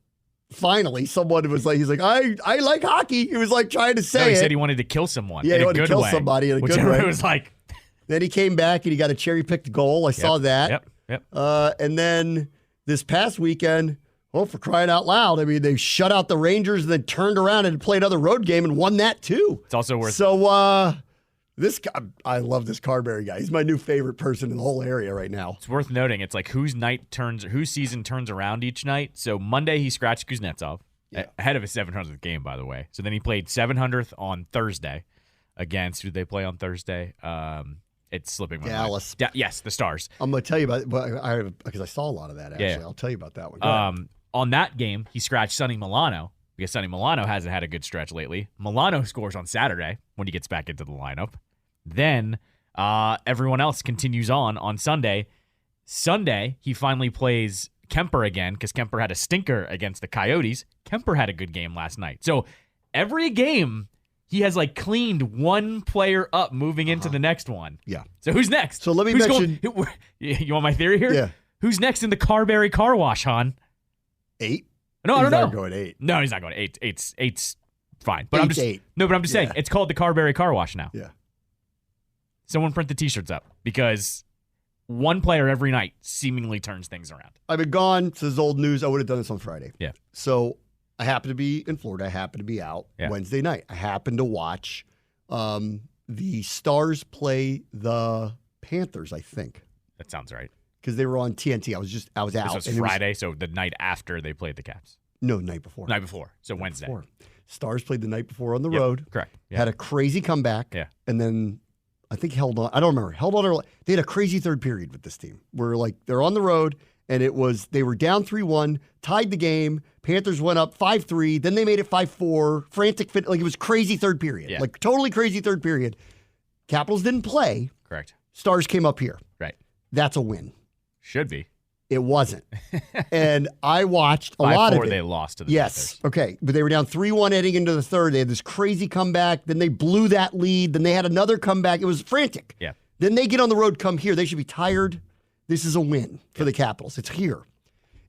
finally, someone was like, he's like, I like hockey. He was like trying to say no, he said he wanted to kill someone. Yeah, he wanted to kill way, somebody in a good way. It was like. Then he came back, and he got a cherry-picked goal. I saw that. Yep. And then this past weekend, for crying out loud, I mean, they shut out the Rangers and then turned around and played another road game and won that too. It's also worth. So this guy, I love this Carberry guy. He's my new favorite person in the whole area right now. It's worth noting. It's like whose season turns around each night. So Monday he scratched Kuznetsov ahead of his 700th game, by the way. So then he played 700th on Thursday against who did they play on Thursday? It's slipping my Dallas. mind. Yes, the Stars. I'm going to tell you about it because I saw a lot of that, actually. Yeah. I'll tell you about that one. On that game, he scratched Sonny Milano because Sonny Milano hasn't had a good stretch lately. Milano scores on Saturday when he gets back into the lineup. Then everyone else continues on Sunday. Sunday, he finally plays Kemper again because Kemper had a stinker against the Coyotes. Kemper had a good game last night. So every game, he has like cleaned one player up moving into the next one. Yeah. So who's next? So let me mention. You want my theory here? Yeah. Who's next in the Carberry car wash, hon? 8? No, I don't know. He's not going 8. No, he's not going 8. Eight's fine. But I'm just 8. No, but I'm just saying it's called the Carberry car wash now. Yeah. Someone print the T-shirts up because one player every night seemingly turns things around. I've been gone. This is old news. I would have done this on Friday. Yeah. So I happen to be in Florida. I happen to be out Wednesday night. I happen to watch the Stars play the Panthers, I think. That sounds right. Because they were on TNT. I was out. This was Friday, so the night after they played the Caps. No, night before. Night before. So Wednesday. Stars played the night before on the road. Correct. Yep. Had a crazy comeback. Yeah. And then I think held on. I don't remember. Held on. They had a crazy third period with this team. Where like they're on the road and they were down 3-1, tied the game. Panthers went up 5-3. Then they made it 5-4. Frantic fit. Like it was crazy third period. Yeah. Like totally crazy third period. Capitals didn't play. Correct. Stars came up here. Right. That's a win. Should be. It wasn't. And I watched a lot of it. They lost to the Yes. Panthers. Okay. But they were down 3-1 heading into the third. They had this crazy comeback. Then they blew that lead. Then they had another comeback. It was frantic. Yeah. Then they get on the road, come here. They should be tired. This is a win for the Capitals. It's here.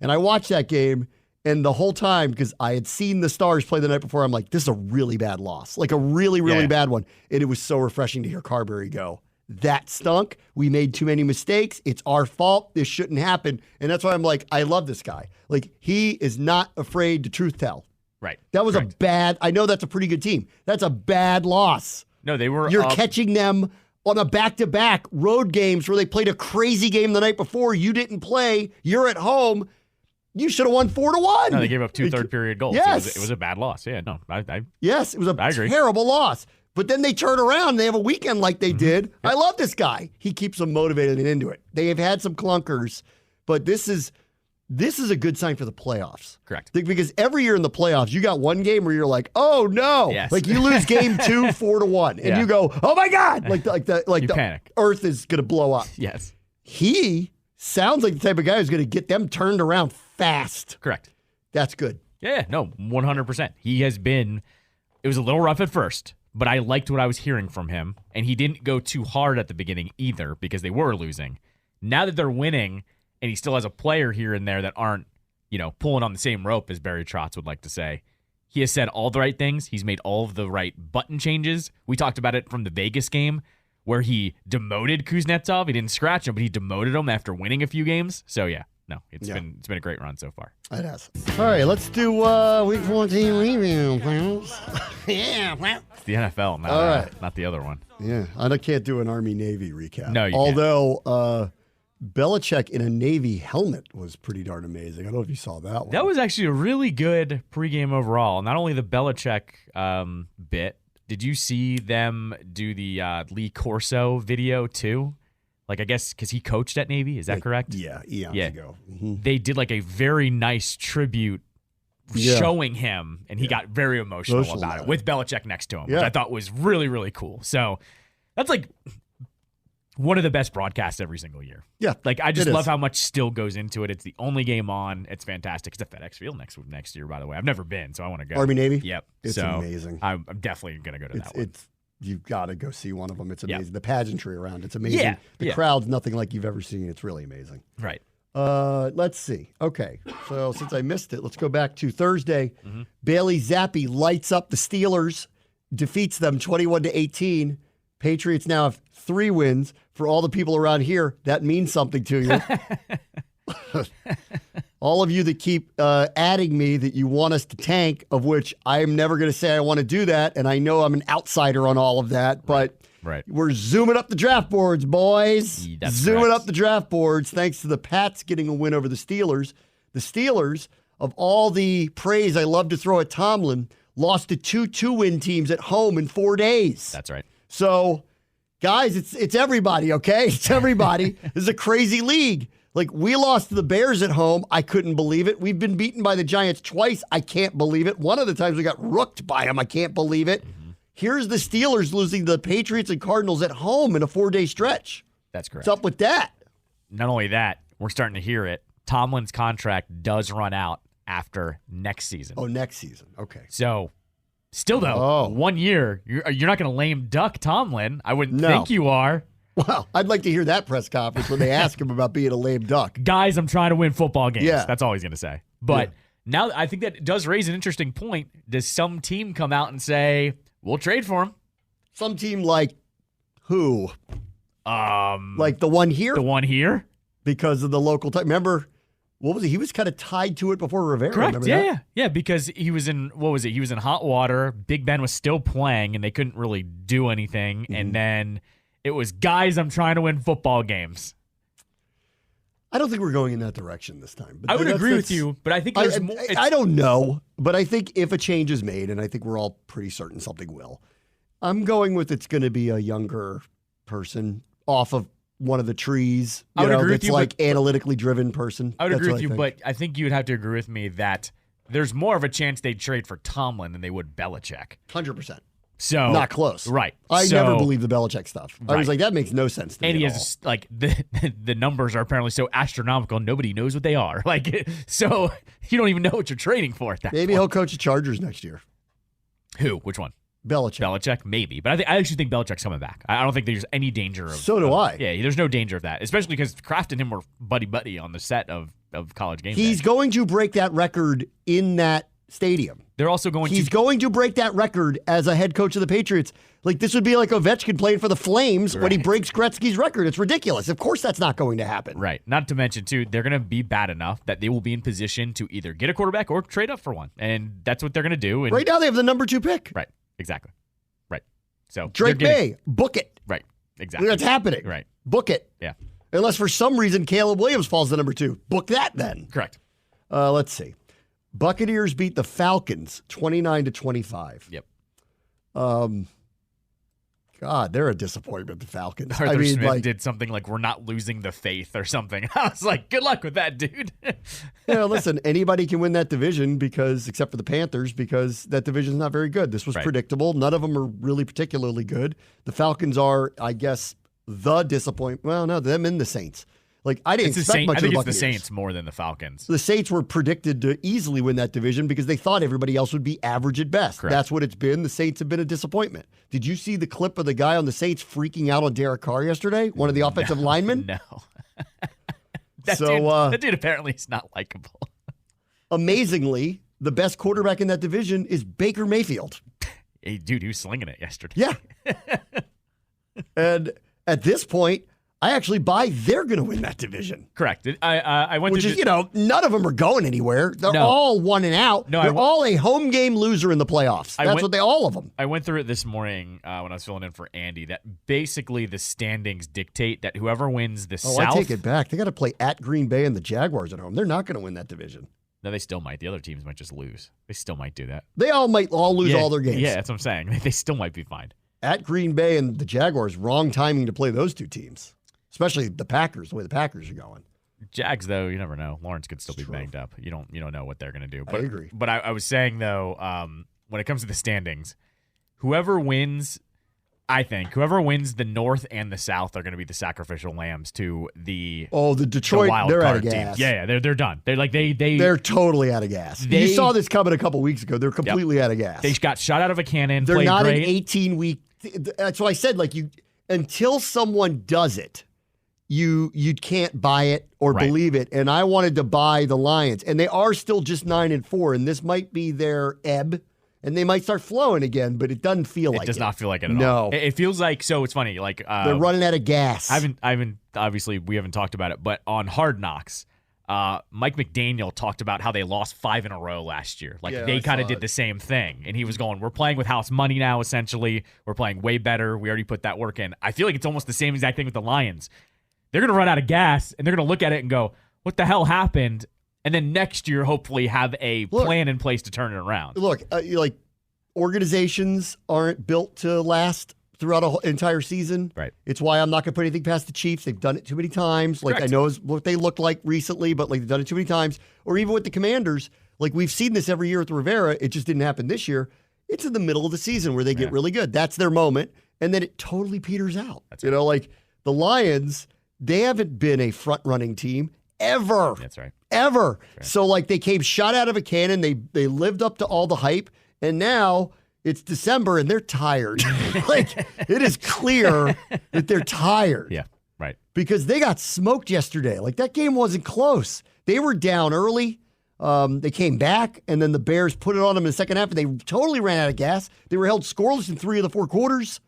And I watched that game, and the whole time, because I had seen the Stars play the night before, I'm like, this is a really bad loss. Like a really, really bad one. And it was so refreshing to hear Carberry go, that stunk. We made too many mistakes. It's our fault. This shouldn't happen. And that's why I'm like, I love this guy. Like, he is not afraid to truth tell. Right. That was I know that's a pretty good team. That's a bad loss. No, they were. You're catching them on a back-to-back road games where they played a crazy game the night before. You didn't play. You're at home. You should have won 4-1. No, they gave up 2 third-period goals. Yes. It was a bad loss. Yeah, no. Yes, it was a terrible loss. But then they turn around and they have a weekend like they did. Yep. I love this guy. He keeps them motivated and into it. They have had some clunkers, but this is a good sign for the playoffs. Correct. Because every year in the playoffs, you got one game where you're like, oh no. Yes. Like you lose game 2, 4-1. And you go, oh my God. Like the panic. earth is going to blow up. Yes. He sounds like the type of guy who's going to get them turned around fast. Correct. That's good. Yeah, no, 100%. He has been, it was a little rough at first, but I liked what I was hearing from him. And he didn't go too hard at the beginning either because they were losing. Now that they're winning, and he still has a player here and there that aren't, pulling on the same rope, as Barry Trotz would like to say. He has said all the right things. He's made all of the right button changes. We talked about it from the Vegas game where he demoted Kuznetsov. He didn't scratch him, but he demoted him after winning a few games. So, yeah. No, it's been a great run so far. It has. All right, let's do Week 14 review, please. It's the NFL, not the other one. Yeah, I can't do an Army-Navy recap. No, you Although Belichick in a Navy helmet was pretty darn amazing. I don't know if you saw that one. That was actually a really good pregame overall. Not only the Belichick bit, did you see them do the Lee Corso video too? Like, I guess because he coached at Navy. Is that correct? Yeah, eons ago. Mm-hmm. They did like a very nice tribute showing him, and he got very emotional about it with Belichick next to him, which I thought was really, really cool. So that's like one of the best broadcasts every single year. Yeah. Like, I just love how much still goes into it. It's the only game on. It's fantastic. It's at FedEx Field next year, by the way. I've never been, so I want to go. Army Navy? Yep. It's amazing. I'm definitely going to go to that one. You've got to go see one of them. It's amazing. Yep. The pageantry around it's amazing. Yeah. The crowd's nothing like you've ever seen. It's really amazing. Right. Let's see. Okay. So since I missed it, let's go back to Thursday. Mm-hmm. Bailey Zappi lights up the Steelers, defeats them 21-18. Patriots now have 3 wins. For all the people around here, that means something to you. All of you that keep adding me that you want us to tank, of which I am never going to say I want to do that, and I know I'm an outsider on all of that, but we're zooming up the draft boards, boys. That's zooming correct. up the draft boards thanks to the Pats getting a win over the Steelers. The Steelers, of all the praise I love to throw at Tomlin, lost to 2 2-win teams at home in 4 days. That's right. So, guys, it's everybody, okay? It's everybody. This is a crazy league. Like, we lost to the Bears at home. I couldn't believe it. We've been beaten by the Giants twice. I can't believe it. One of the times we got rooked by them. I can't believe it. Mm-hmm. Here's the Steelers losing to the Patriots and Cardinals at home in a 4-day stretch. That's correct. What's up with that? Not only that, we're starting to hear it. Tomlin's contract does run out after next season. Oh, next season. Okay. So, still though, 1 year, you're not going to lame duck Tomlin. I wouldn't think you are. Well, I'd like to hear that press conference when they ask him about being a lame duck. Guys, I'm trying to win football games. Yeah. That's all he's going to say. But now I think that does raise an interesting point. Does some team come out and say, we'll trade for him? Some team like who? Like the one here? The one here? Because of the local time. Remember, what was it? He was kind of tied to it before Rivera. Correct. Yeah. Because he was in, what was it? He was in hot water. Big Ben was still playing, and they couldn't really do anything. Mm-hmm. And then it was, guys, I'm trying to win football games. I don't think we're going in that direction this time. But I would agree with you, but I think there's more. I don't know, but I think if a change is made, and I think we're all pretty certain something will, I'm going with it's going to be a younger person off of one of the trees. I would agree with you, like analytically driven person. I would agree with you, but I think you would have to agree with me that there's more of a chance they'd trade for Tomlin than they would Belichick. 100%. So not close. Right. I never believed the Belichick stuff. Right. I was like, that makes no sense to me. And he has like the numbers are apparently so astronomical, nobody knows what they are. Like, so you don't even know what you're trading for at that Maybe point. He'll coach the Chargers next year. Who? Which one? Belichick, maybe. But I actually think Belichick's coming back. I don't think there's any danger of. So do I. Yeah, there's no danger of that, especially because Kraft and him were buddy on the set of College Game Day. He's going to break that record in that stadium. They're also going He's going to break that record as a head coach of the Patriots. Like, this would be like Ovechkin playing for the Flames when he breaks Gretzky's record. It's ridiculous. Of course that's not going to happen. Right. Not to mention, too, they're going to be bad enough that they will be in position to either get a quarterback or trade up for one. And that's what they're going to do. And right now they have the number 2 pick. Right. Exactly. Right. So Drake May, book it. Right. Exactly. That's happening. Right. Book it. Yeah. Unless for some reason Caleb Williams falls to number 2. Book that then. Correct. Let's see. Buccaneers beat the Falcons 29-25. Yep. God, they're a disappointment, the Falcons. Arthur Smith did something like, we're not losing the faith or something. I was like, good luck with that, dude. Listen, anybody can win that division except for the Panthers, because that division is not very good. This was predictable. None of them are really particularly good. The Falcons are, I guess, the disappointment. Well, no, them and the Saints. Like, I didn't expect much of the Buccaneers. I think it's the Saints more than the Falcons. The Saints were predicted to easily win that division because they thought everybody else would be average at best. Correct. That's what it's been. The Saints have been a disappointment. Did you see the clip of the guy on the Saints freaking out on Derek Carr yesterday? One of the offensive linemen? No. That dude apparently is not likable. Amazingly, the best quarterback in that division is Baker Mayfield. Hey, dude, he was slinging it yesterday. Yeah. And at this point, I actually buy they're going to win that division. Correct. I went Which through is, none of them are going anywhere. They're all 1 and out. They're all a home game loser in the playoffs. That's what all of them. I went through it this morning when I was filling in for Andy, that basically the standings dictate that whoever wins the South. I take it back. They got to play at Green Bay and the Jaguars at home. They're not going to win that division. No, they still might. The other teams might just lose. They still might do that. They might lose all their games. Yeah, that's what I'm saying. They still might be fine. At Green Bay and the Jaguars, wrong timing to play those two teams. Especially the Packers, the way the Packers are going. Jags, though, you never know. Lawrence could still be banged up. You don't know what they're going to do. But, I agree. But I was saying, though, when it comes to the standings, whoever wins the North and the South are going to be the sacrificial lambs to the Detroit. They're out of gas. Yeah, they're done. They're totally out of gas. You saw this coming a couple weeks ago. They're completely out of gas. They got shot out of a cannon. They're not great. an 18-week. That's why I said until someone does it. You can't buy it or believe it. And I wanted to buy the Lions. And they are still just 9-4. And this might be their ebb. And they might start flowing again, but it doesn't feel like it. It does not feel like it at all. No. It feels like, so it's funny. Like they're running out of gas. I haven't, obviously, we haven't talked about it. But on Hard Knocks, Mike McDaniel talked about how they lost 5 in a row last year. They kind of did the same thing. And he was going, we're playing with house money now, essentially. We're playing way better. We already put that work in. I feel like it's almost the same exact thing with the Lions. They're going to run out of gas, and they're going to look at it and go, what the hell happened? And then next year, hopefully, have a plan in place to turn it around. Look, organizations aren't built to last throughout an entire season. Right. It's why I'm not going to put anything past the Chiefs. They've done it too many times. Correct. I know what they looked like recently, but they've done it too many times. Or even with the Commanders, we've seen this every year with Rivera. It just didn't happen this year. It's in the middle of the season where they get really good. That's their moment, and then it totally peters out. That's the Lions, they haven't been a front-running team ever. That's right. Ever. That's right. So, they came shot out of a cannon. They lived up to all the hype, and now it's December, and they're tired. It is clear that they're tired. Yeah, right. Because they got smoked yesterday. That game wasn't close. They were down early. They came back, and then the Bears put it on them in the second half, and they totally ran out of gas. They were held scoreless in 3 of the 4 quarters.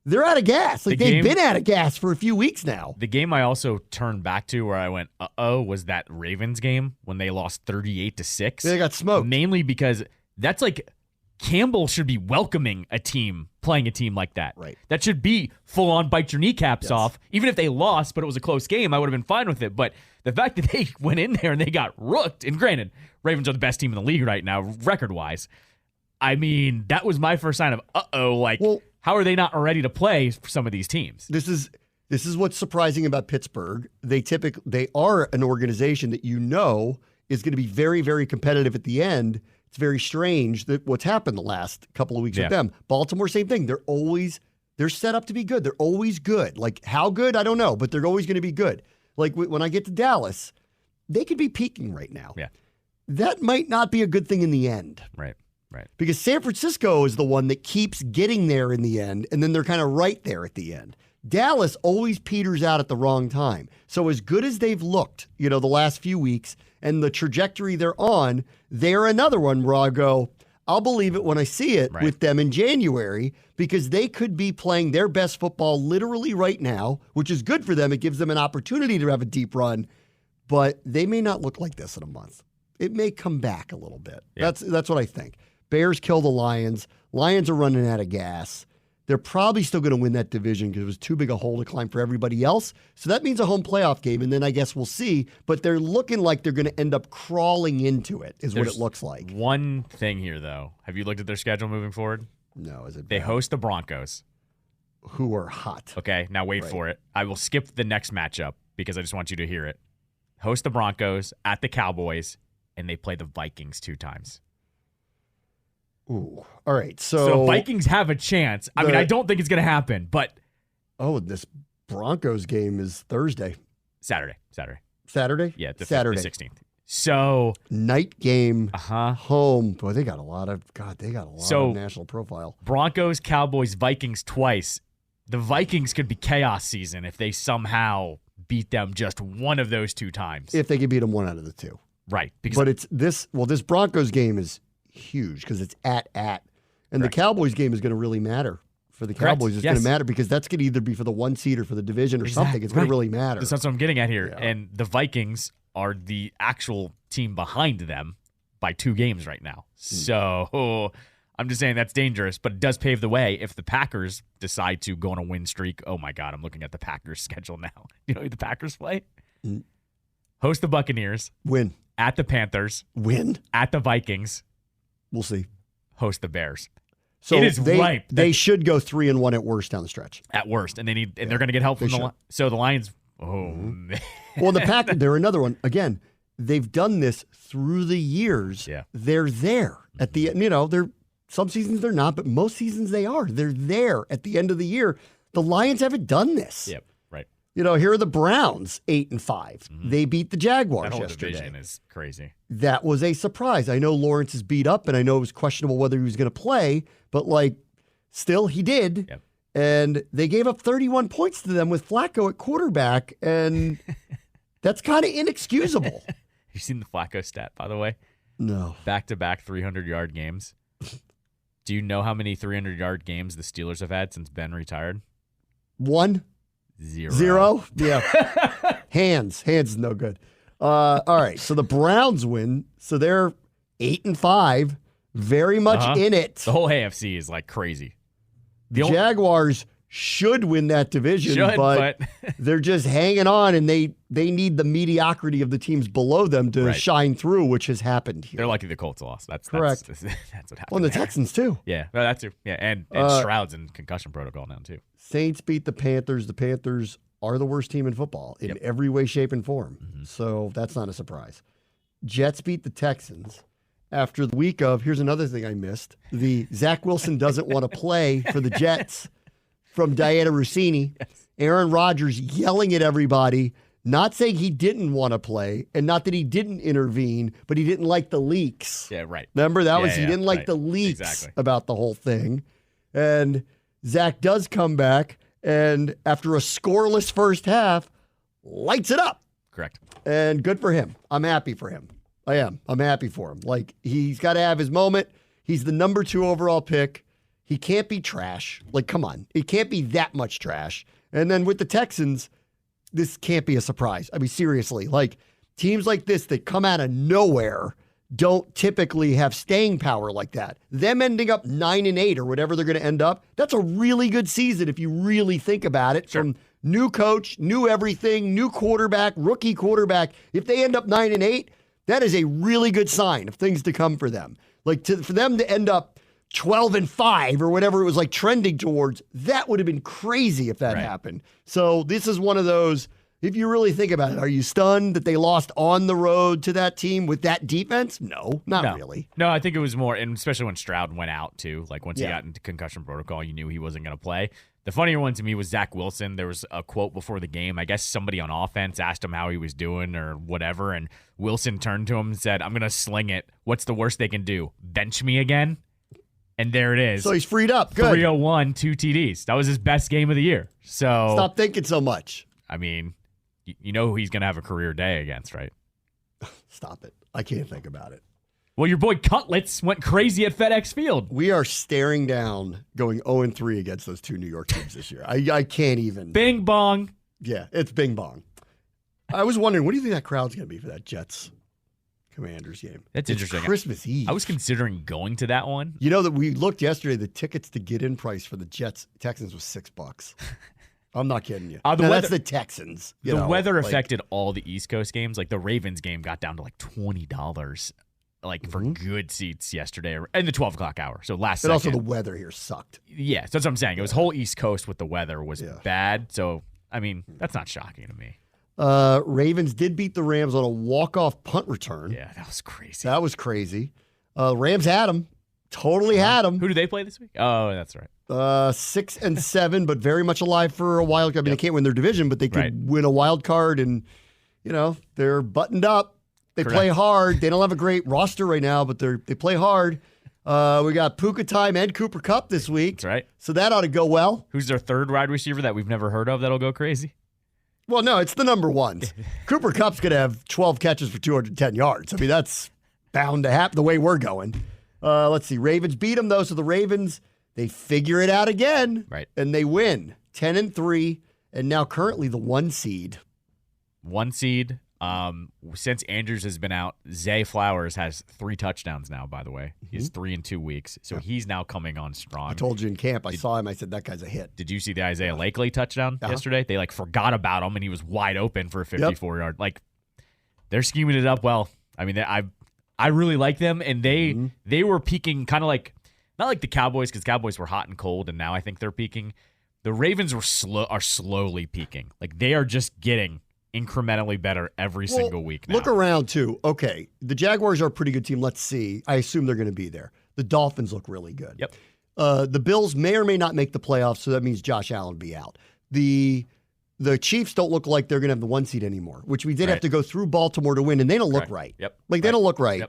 They're out of gas. They've been out of gas for a few weeks now. The game I also turned back to where I went, was that Ravens game when they lost 38-6. They got smoked. Mainly because that's Campbell should be welcoming playing a team like that. Right. That should be full on bite your kneecaps off. Even if they lost, but it was a close game, I would have been fine with it. But the fact that they went in there and they got rooked, and granted, Ravens are the best team in the league right now, record-wise. I mean, that was my first sign of, how are they not ready to play for some of these teams? This is what's surprising about Pittsburgh. They are an organization that is going to be very, very competitive at the end. It's very strange that what's happened the last couple of weeks with them. Baltimore, same thing. They're set up to be good. They're always good. How good, I don't know, but they're always going to be good. When I get to Dallas, they could be peaking right now. Yeah. That might not be a good thing in the end. Right. Right. Because San Francisco is the one that keeps getting there in the end, and then they're kind of right there at the end. Dallas always peters out at the wrong time. So as good as they've looked, the last few weeks and the trajectory they're on, they're another one where I'll go, I'll believe it when I see it with them in January, because they could be playing their best football literally right now, which is good for them. It gives them an opportunity to have a deep run, but they may not look like this in a month. It may come back a little bit. Yeah. That's what I think. Bears kill the Lions. Lions are running out of gas. They're probably still going to win that division because it was too big a hole to climb for everybody else. So that means a home playoff game, and then I guess we'll see. But they're looking like they're going to end up crawling into it, is what it looks like. One thing here, though. Have you looked at their schedule moving forward? No. Is it They bad? host the Broncos. Who are hot. Okay, now wait for it. I will skip the next matchup because I just want you to hear it. Host the Broncos at the Cowboys, and they play the Vikings 2 times. Ooh. All right. So Vikings have a chance. I mean, I don't think it's going to happen, but. This Broncos game is Thursday. Saturday? Yeah, Saturday. The 16th. So. Night game. Home. Boy, they got a lot of national profile. Broncos, Cowboys, Vikings twice. The Vikings could be chaos season if they somehow beat them just one of those 2 times. If they could beat them 1 out of the 2. Right. But it's this Broncos game is huge because it's at. And Correct. the Cowboys game is going to really matter for the Cowboys is going to matter because that's going to either be for the 1 seed or for the division or something. It's going to really matter. That's what I'm getting at here. Yeah. And the Vikings are the actual team behind them by 2 games right now. So I'm just saying that's dangerous, but it does pave the way if the Packers decide to go on a win streak. Oh, my God, I'm looking at the Packers schedule now. You know who the Packers play? Host the Buccaneers. Win. At the Panthers. Win. At the Vikings. We'll see. Host the Bears. So it is ripe. They should go 3-1 at worst down the stretch. At worst. And they're going to get help from the Lions. So the Lions, man. Well, the Packers, they're another one. Again, they've done this through the years. Yeah. They're there at the end. They're some seasons they're not, but most seasons they are. They're there at the end of the year. The Lions haven't done this. Yep, right. Here are the Browns, 8-5. They beat the Jaguars that whole yesterday. Division is crazy. That was a surprise. I know Lawrence is beat up, and I know it was questionable whether he was going to play, but still he did. Yep. And they gave up 31 points to them with Flacco at quarterback, and that's kind of inexcusable. You seen the Flacco stat, by the way? No. Back-to-back 300-yard games. Do you know how many 300-yard games the Steelers have had since Ben retired? 1. 0? Yeah. Hands is no good. All right. So the Browns win. So they're 8-5. Very much in it. The whole AFC is crazy. The Jaguars should win that division, but they're just hanging on, and they need the mediocrity of the teams below them to shine through, which has happened here. They're lucky the Colts lost. That's correct. That's what happened. Well, and the Texans too. Yeah, that too. Yeah, and Stroud's in concussion protocol now too. Saints beat the Panthers. The Panthers are the worst team in football in every way, shape, and form. So that's not a surprise. Jets beat the Texans. After the week of, here's another thing I missed. The Zach Wilson doesn't want to play for the Jets from Diana Rossini. Yes. Aaron Rodgers yelling at everybody, not saying he didn't want to play and not that he didn't intervene, but he didn't like the leaks. Yeah, right. Remember, he didn't like the leaks about the whole thing. And Zach does come back, and after a scoreless first half, lights it up. Correct. And good for him. I'm happy for him. I am. I'm happy for him. He's got to have his moment. He's the number 2 overall pick. He can't be trash. Come on. It can't be that much trash. And then with the Texans, this can't be a surprise. I mean, seriously. Teams like this that come out of nowhere don't typically have staying power like that. Them ending up 9-8 or whatever they're going to end up, that's a really good season if you really think about it. Sure. From new coach, new everything, new quarterback, rookie quarterback. If they end up 9-8, that is a really good sign of things to come for them. For them to end up 12-5 or whatever it was trending towards, that would have been crazy if that happened. So this is one of those, if you really think about it, are you stunned that they lost on the road to that team with that defense? No, not really. No, I think it was more, and especially when Stroud went out too. Once he got into concussion protocol, you knew he wasn't going to play. The funnier one to me was Zach Wilson. There was a quote before the game. I guess somebody on offense asked him how he was doing or whatever, and Wilson turned to him and said, "I'm going to sling it. What's the worst they can do? Bench me again?" And there it is. So he's freed up. Good. 301, 2 TDs. That was his best game of the year. So stop thinking so much. I mean, you know who he's going to have a career day against, right? Stop it. I can't think about it. Well, your boy Cutlets went crazy at FedEx Field. We are staring down going 0-3 against those 2 New York teams this year. I can't even. Bing bong. Yeah, it's bing bong. I was wondering, what do you think that crowd's going to be for that Jets Commanders game? That's interesting. Christmas Eve. I was considering going to that one. You know that we looked yesterday, the tickets to get in price for the Jets Texans was $6. I'm not kidding you. That's the Texans. The weather affected all the East Coast games. The Ravens game got down to $20. For good seats yesterday in the 12 o'clock hour. So last second. But also the weather here sucked. Yeah, so that's what I'm saying. It was whole East Coast with the weather was bad. So, I mean, that's not shocking to me. Ravens did beat the Rams on a walk-off punt return. Yeah, that was crazy. Rams had them. Totally had them. Who do they play this week? Oh, that's right. 6-7, but very much alive for a wild card. I mean, they can't win their division, but they could win a wild card, and, they're buttoned up. They play hard. They don't have a great roster right now, but they play hard. We got Puka Time and Cooper Kupp this week. That's right. So that ought to go well. Who's their third wide receiver that we've never heard of that'll go crazy? Well, no, it's the number ones. Cooper Kupp's going to have 12 catches for 210 yards. I mean, that's bound to happen the way we're going. Let's see. Ravens beat them, though. So the Ravens, They figure it out again. Right. And they win 10-3, and now currently the 1 seed. 1 seed. Since Andrews has been out, Zay Flowers has 3 touchdowns now, by the way. He's 3 in 2 weeks. So he's now coming on strong. I told you in camp, I saw him, I said, that guy's a hit. Did you see the Isaiah Lakely touchdown yesterday? They forgot about him, and he was wide open for a 54-yard. They're scheming it up well. I mean, I really like them, and they were peaking kind of not like the Cowboys, because Cowboys were hot and cold, and now I think they're peaking. The Ravens are slowly peaking. They are just getting incrementally better every single week now. Look around, too. Okay, the Jaguars are a pretty good team. Let's see. I assume they're going to be there. The Dolphins look really good. Yep. The Bills may or may not make the playoffs, so that means Josh Allen will be out. The Chiefs don't look like they're going to have the 1 seed anymore, which means they'd have to go through Baltimore to win, and they don't look right. Yep. They don't look right.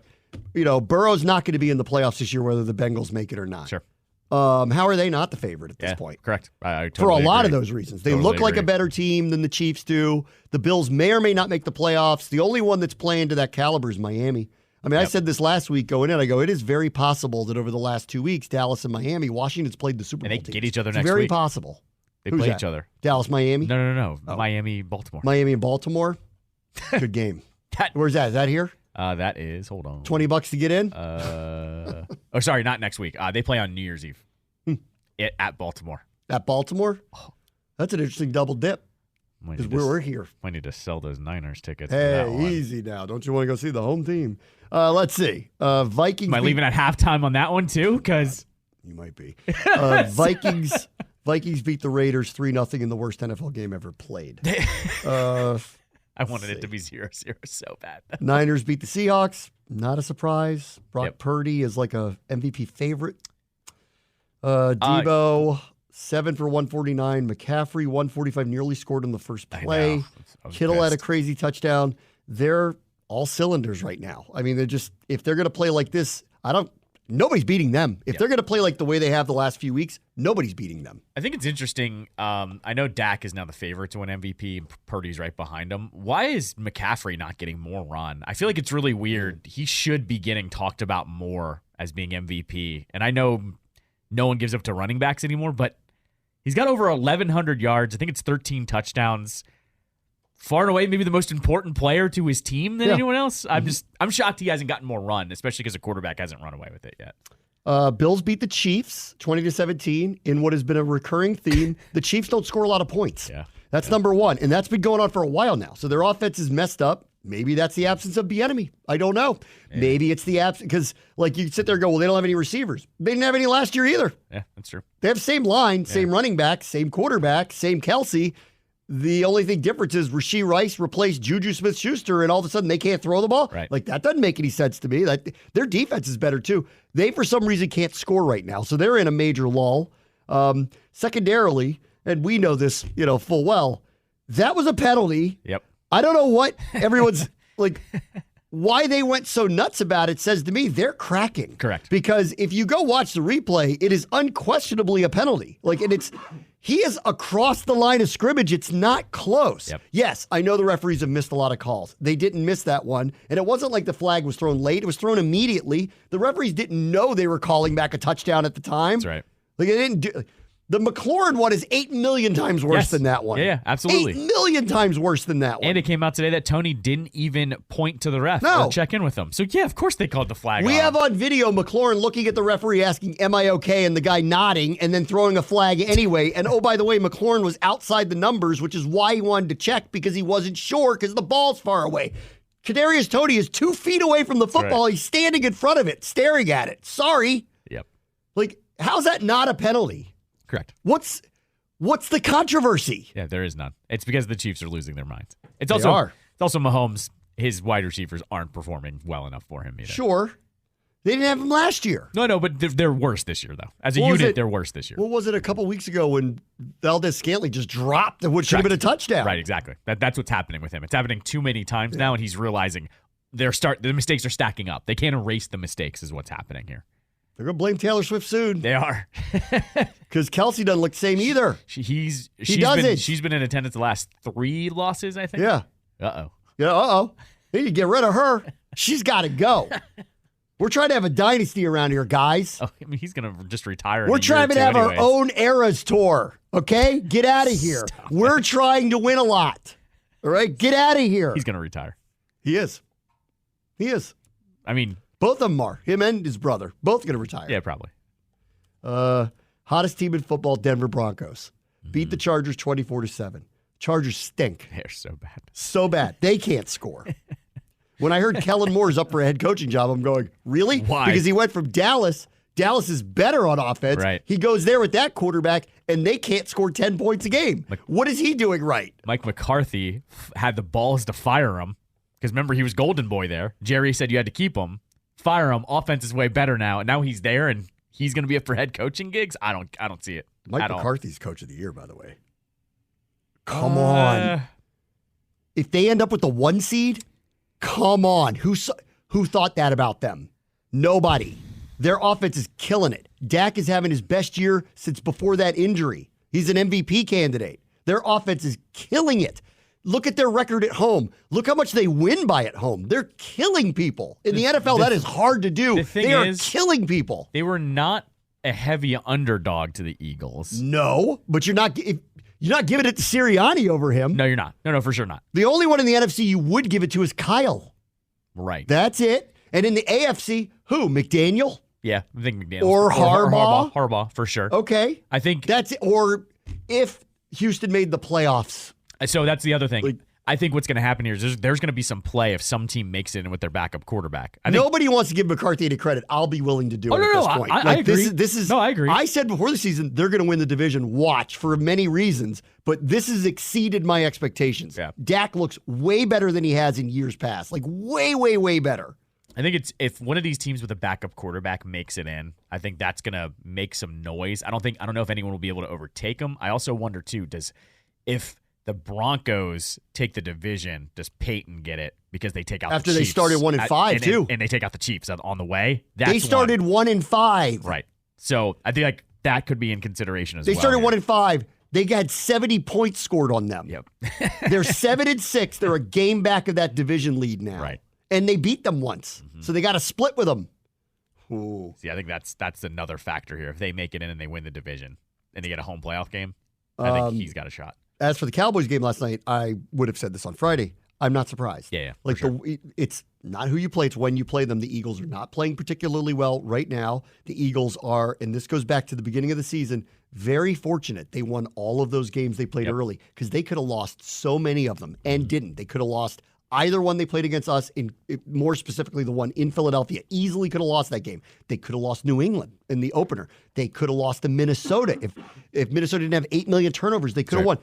Yep. Burrow's not going to be in the playoffs this year, whether the Bengals make it or not. Sure. How are they not the favorite at this point? Correct. I totally For a lot agree. of those reasons. They look like a better team than the Chiefs do. The Bills may or may not make the playoffs. The only one that's playing to that caliber is Miami. I mean, I said this last week going in. I go, it is very possible that over the last 2 weeks, Dallas and Miami, Washington's played the Super Bowl And they teams. get each other It's next very week. possible. They Who's play that? each other. Dallas, Miami? No. Miami, Baltimore. Miami and Baltimore? Good game. Where's that? Is that here? That is, hold on. $20 to get in? Sorry, not next week. They play on New Year's Eve at Baltimore. At Baltimore? Oh, that's an interesting double dip. Because we're here. Might need to sell those Niners tickets. Hey, for that one. easy now. Don't you want to go see the home team? Let's see. Vikings. Am I leaving at halftime on that one too? Because you might be. Vikings beat the Raiders 3-0 in the worst NFL game ever played. I wanted it to be 0-0 so bad. Niners beat the Seahawks. Not a surprise. Brock Purdy is like a MVP favorite. Debo, 7 for 149. McCaffrey, 145, nearly scored on the first play. Kittle had a crazy touchdown. They're all cylinders right now. I mean, if they're going to play like this, nobody's beating them. If they're going to play like the way they have the last few weeks, nobody's beating them. I think it's interesting. I know Dak is now the favorite to win MVP, and Purdy's right behind him. Why is McCaffrey not getting more run? I feel like it's really weird. He should be getting talked about more as being MVP. And I know no one gives up to running backs anymore, but he's got over 1,100 yards. I think it's 13 touchdowns. Far and away, maybe the most important player to his team than anyone else. I'm shocked he hasn't gotten more run, especially because the quarterback hasn't run away with it yet. Bills beat the Chiefs 20-17 in what has been a recurring theme. The Chiefs don't score a lot of points. That's number one, and that's been going on for a while now. So their offense is messed up. Maybe that's the absence of Bieniemy. I don't know. Maybe it's the absence because, you sit there and go, well, they don't have any receivers. They didn't have any last year either. Yeah, that's true. They have the same line, same running back, same quarterback, same Kelsey. The only thing difference is Rashee Rice replaced Juju Smith-Schuster, and all of a sudden they can't throw the ball. Right. That doesn't make any sense to me. Their defense is better too. They, for some reason, can't score right now, so they're in a major lull. Secondarily, and we know this, full well, that was a penalty. Yep. I don't know what everyone's why they went so nuts about it says to me they're cracking. Correct. Because if you go watch the replay, it is unquestionably a penalty. He is across the line of scrimmage. It's not close. Yep. Yes, I know the referees have missed a lot of calls. They didn't miss that one. And it wasn't like the flag was thrown late. It was thrown immediately. The referees didn't know they were calling back a touchdown at the time. That's right. They didn't do. The McLaurin one is 8 million times worse than that one. Yeah, absolutely. 8 million times worse than that one. And it came out today that Tony didn't even point to the ref or check in with him. So, yeah, of course they called the flag. We have on video McLaurin looking at the referee asking, am I okay? And the guy nodding and then throwing a flag anyway. And, oh, by the way, McLaurin was outside the numbers, which is why he wanted to check because he wasn't sure because the ball's far away. Kadarius Toney is 2 feet away from the football. Right. He's standing in front of it, staring at it. Sorry. Yep. How's that not a penalty? Correct. What's the controversy? Yeah, there is none. It's because the Chiefs are losing their minds. It's also Mahomes. His wide receivers aren't performing well enough for him either. Sure. They didn't have him last year. No, but they're worse this year, though. As a unit, they're worse this year. What was it a couple weeks ago when Valdez-Scantling just dropped what should have been a touchdown? Right, exactly. That's what's happening with him. It's happening too many times now, and he's realizing the mistakes are stacking up. They can't erase the mistakes is what's happening here. They're going to blame Taylor Swift soon. They are. Because Kelsey doesn't look the same either. She's been in attendance the last 3 losses, I think. Yeah. Uh-oh. Yeah, uh-oh. They need to get rid of her. She's got to go. We're trying to have a dynasty around here, guys. Oh, I mean, he's going to just retire. We're trying to have our own Eras tour, okay? Get out of here. We're trying to win a lot, all right? Get out of here. He's going to retire. He is. I mean, both of them are. Him and his brother. Both going to retire. Yeah, probably. Hottest team in football, Denver Broncos. Beat the Chargers 24-7. Chargers stink. They're so bad. So bad. They can't score. When I heard Kellen Moore's up for a head coaching job, I'm going, really? Why? Because he went from Dallas. Dallas is better on offense. Right. He goes there with that quarterback, and they can't score 10 points a game. What is he doing right? Mike McCarthy had the balls to fire him. Because remember, he was golden boy there. Jerry said you had to keep him. Fire him. Offense is way better now. And now he's there, and he's going to be up for head coaching gigs? I don't see it. Mike McCarthy's coach of the year, by the way. Come on. If they end up with the 1 seed, come on. Who thought that about them? Nobody. Their offense is killing it. Dak is having his best year since before that injury. He's an MVP candidate. Their offense is killing it. Look at their record at home. Look how much they win by at home. They're killing people. In the NFL, that is hard to do. They are killing people. They were not a heavy underdog to the Eagles. No, but you're not giving it to Sirianni over him. No, you're not. No, for sure not. The only one in the NFC you would give it to is Kyle. Right. That's it. And in the AFC, who? McDaniel? Yeah, I think McDaniel. Or Harbaugh? Harbaugh, for sure. Okay. I think that's it. Or if Houston made the playoffs. So that's the other thing. I think what's going to happen here is there's going to be some play if some team makes it in with their backup quarterback. Nobody wants to give McCarthy any credit. I'll be willing to do it at this point. I agree. I agree. I said before the season they're going to win the division. Watch, for many reasons, but this has exceeded my expectations. Yeah. Dak looks way better than he has in years past. Like way, way, way better. I think it's if one of these teams with a backup quarterback makes it in, I think that's going to make some noise. I don't know if anyone will be able to overtake them. I also wonder too, if the Broncos take the division, does Peyton get it because they take out after the they Chiefs? started 1-5 too, and they take out the Chiefs on the way? They started 1-5, right? So I think like that could be in consideration as well. They started 1-5. They had 70 points scored on them. Yep. They're 7-6. They're a game back of that division lead now, right? And they beat them once, so they got a split with them. Ooh. See, I think that's another factor here. If they make it in and they win the division and they get a home playoff game, I think he's got a shot. As for the Cowboys game last night, I would have said this on Friday. I'm not surprised. Yeah. Like it's not who you play; it's when you play them. The Eagles are not playing particularly well right now. The Eagles are, and this goes back to the beginning of the season, very fortunate. They won all of those games they played early because they could have lost so many of them and didn't. They could have lost either one they played against us, more specifically the one in Philadelphia. Easily could have lost that game. They could have lost New England in the opener. They could have lost to Minnesota. If Minnesota didn't have 8 million turnovers, they could have won.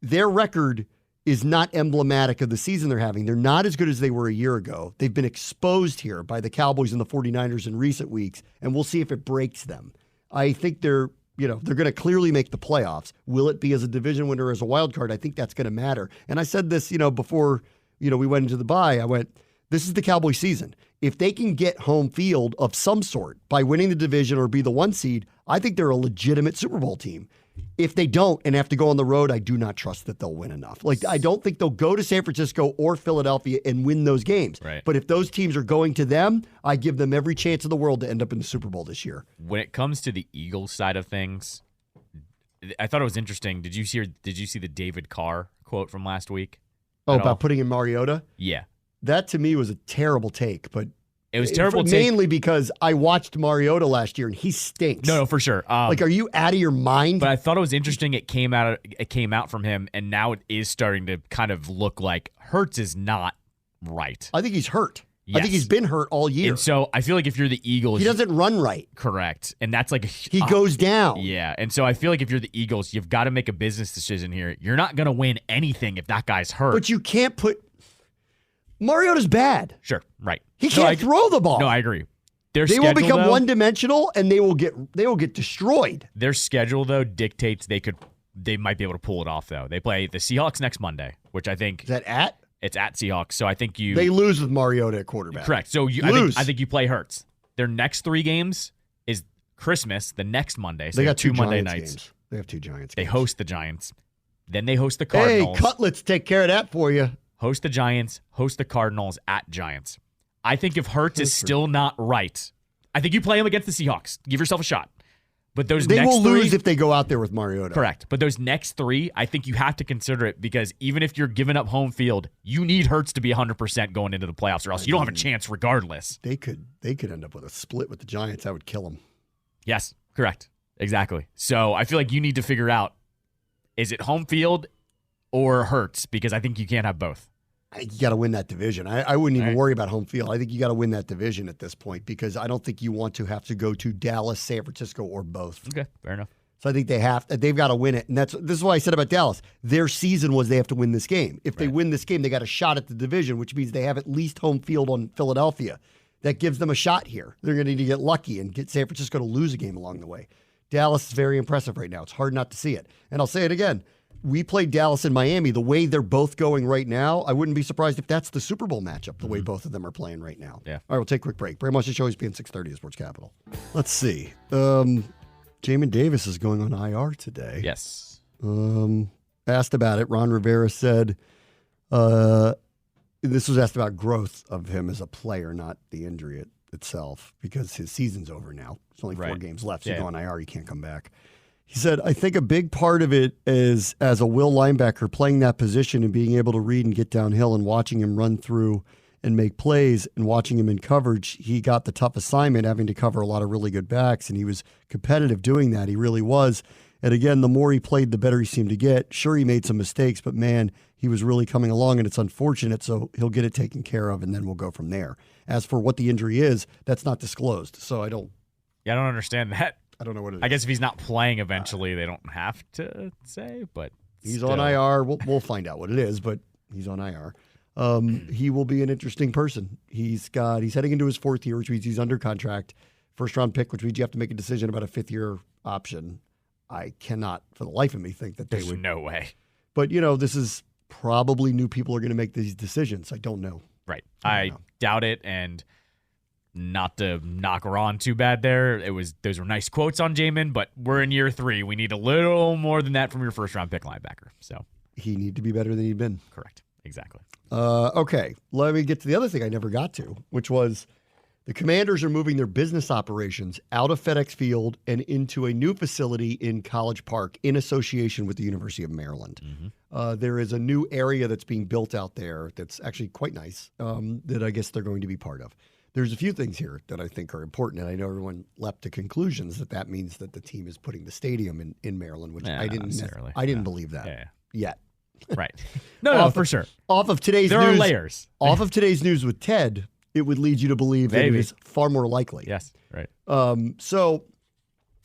Their record is not emblematic of the season they're having. They're not as good as they were a year ago. They've been exposed here by the Cowboys and the 49ers in recent weeks, and we'll see if it breaks them. I think they're going to clearly make the playoffs. Will it be as a division winner or as a wild card? I think that's going to matter. And I said this, before we went into the bye. I went, this is the Cowboys season. If they can get home field of some sort by winning the division or be the 1 seed, I think they're a legitimate Super Bowl team. If they don't and have to go on the road, I do not trust that they'll win enough. I don't think they'll go to San Francisco or Philadelphia and win those games. Right. But if those teams are going to them, I give them every chance in the world to end up in the Super Bowl this year. When it comes to the Eagles side of things, I thought it was interesting. Did you see the David Carr quote from last week? Oh, about putting in Mariota? Yeah. That to me was a terrible take, but it was terrible mainly because I watched Mariota last year and he stinks. No, for sure. Are you out of your mind? But I thought it was interesting. It came out from him, and now it is starting to kind of look like Hurts is not right. I think he's hurt. Yes. I think he's been hurt all year. And so I feel like if you're the Eagles, he doesn't run right. Correct, and that's like he goes down. Yeah, and so I feel like if you're the Eagles, you've got to make a business decision here. You're not going to win anything if that guy's hurt. But you can't put Mariota's bad. Sure, right. He can't throw the ball. No, I agree. They will become one-dimensional, and they will get destroyed. Their schedule, though, dictates they might be able to pull it off. Though they play the Seahawks next Monday, which I think is that at. It's at Seahawks, so I think they lose with Mariota at quarterback. Correct. So I think you play Hurts. Their next 3 games is Christmas, the next Monday. So they got 2 Monday Giants nights. Games. They have 2 Giants. They host the Giants. Then they host the Cardinals. Hey, Cutlets take care of that for you. Host the Giants. Host the Cardinals at Giants. I think if Hurts is still not right, I think you play him against the Seahawks. Give yourself a shot. But they will lose if they go out there with Mariota. Correct. But those next 3, I think you have to consider it because even if you're giving up home field, you need Hurts to be 100% going into the playoffs or else you don't have a chance regardless. They could end up with a split with the Giants. That would kill them. Yes, correct. Exactly. So I feel like you need to figure out, is it home field or Hurts? Because I think you can't have both. You got to win that division. I wouldn't even worry about home field. I think you got to win that division at this point because I don't think you want to have to go to Dallas, San Francisco, or both. Okay, fair enough. So I think they've got to win it, and this is why I said about Dallas. Their season was they have to win this game. If they win this game, they got a shot at the division, which means they have at least home field on Philadelphia. That gives them a shot here. They're going to need to get lucky and get San Francisco to lose a game along the way. Dallas is very impressive right now. It's hard not to see it. And I'll say it again. We played Dallas and Miami. The way they're both going right now, I wouldn't be surprised if that's the Super Bowl matchup, the way both of them are playing right now. Yeah. All right, we'll take a quick break. Bram and Callow, ESPN 630 at Sports Capital. Let's see. Jamin Davis is going on IR today. Yes. Asked about it. Ron Rivera said, this was asked about growth of him as a player, not the injury itself, because his season's over now. There's only 4 games left. So you go on IR, you can't come back. He said, I think a big part of it is as a will linebacker playing that position and being able to read and get downhill and watching him run through and make plays and watching him in coverage. He got the tough assignment having to cover a lot of really good backs, and he was competitive doing that. He really was. And again, the more he played, the better he seemed to get. Sure, he made some mistakes, but man, he was really coming along, and it's unfortunate, so he'll get it taken care of, and then we'll go from there. As for what the injury is, that's not disclosed, so I don't understand that. I don't know what it is. I guess if he's not playing eventually, they don't have to say, but he's still. on IR. We'll find out what it is, but he's on IR. He will be an interesting person. He's heading into his 4th year, which means he's under contract. 1st-round pick, which means you have to make a decision about a 5th-year option. I cannot, for the life of me, think that There's no way. But, this is probably new people are going to make these decisions. I don't know. Right. I doubt it, and not to knock Ron too bad there. Those were nice quotes on Jamin, but we're in year 3. We need a little more than that from your 1st-round pick linebacker. So he need to be better than he'd been. Correct. Exactly. Okay. Let me get to the other thing I never got to, which was the Commanders are moving their business operations out of FedEx Field and into a new facility in College Park in association with the University of Maryland. There is a new area that's being built out there that's actually quite nice that I guess they're going to be part of. There's a few things here that I think are important, and I know everyone leapt to conclusions that means that the team is putting the stadium in Maryland, which I didn't necessarily. I didn't believe that yet. Right. No, for sure. Off of today's news, are layers. Off of today's news with Ted, it would lead you to believe that it is far more likely. Yes, right. So,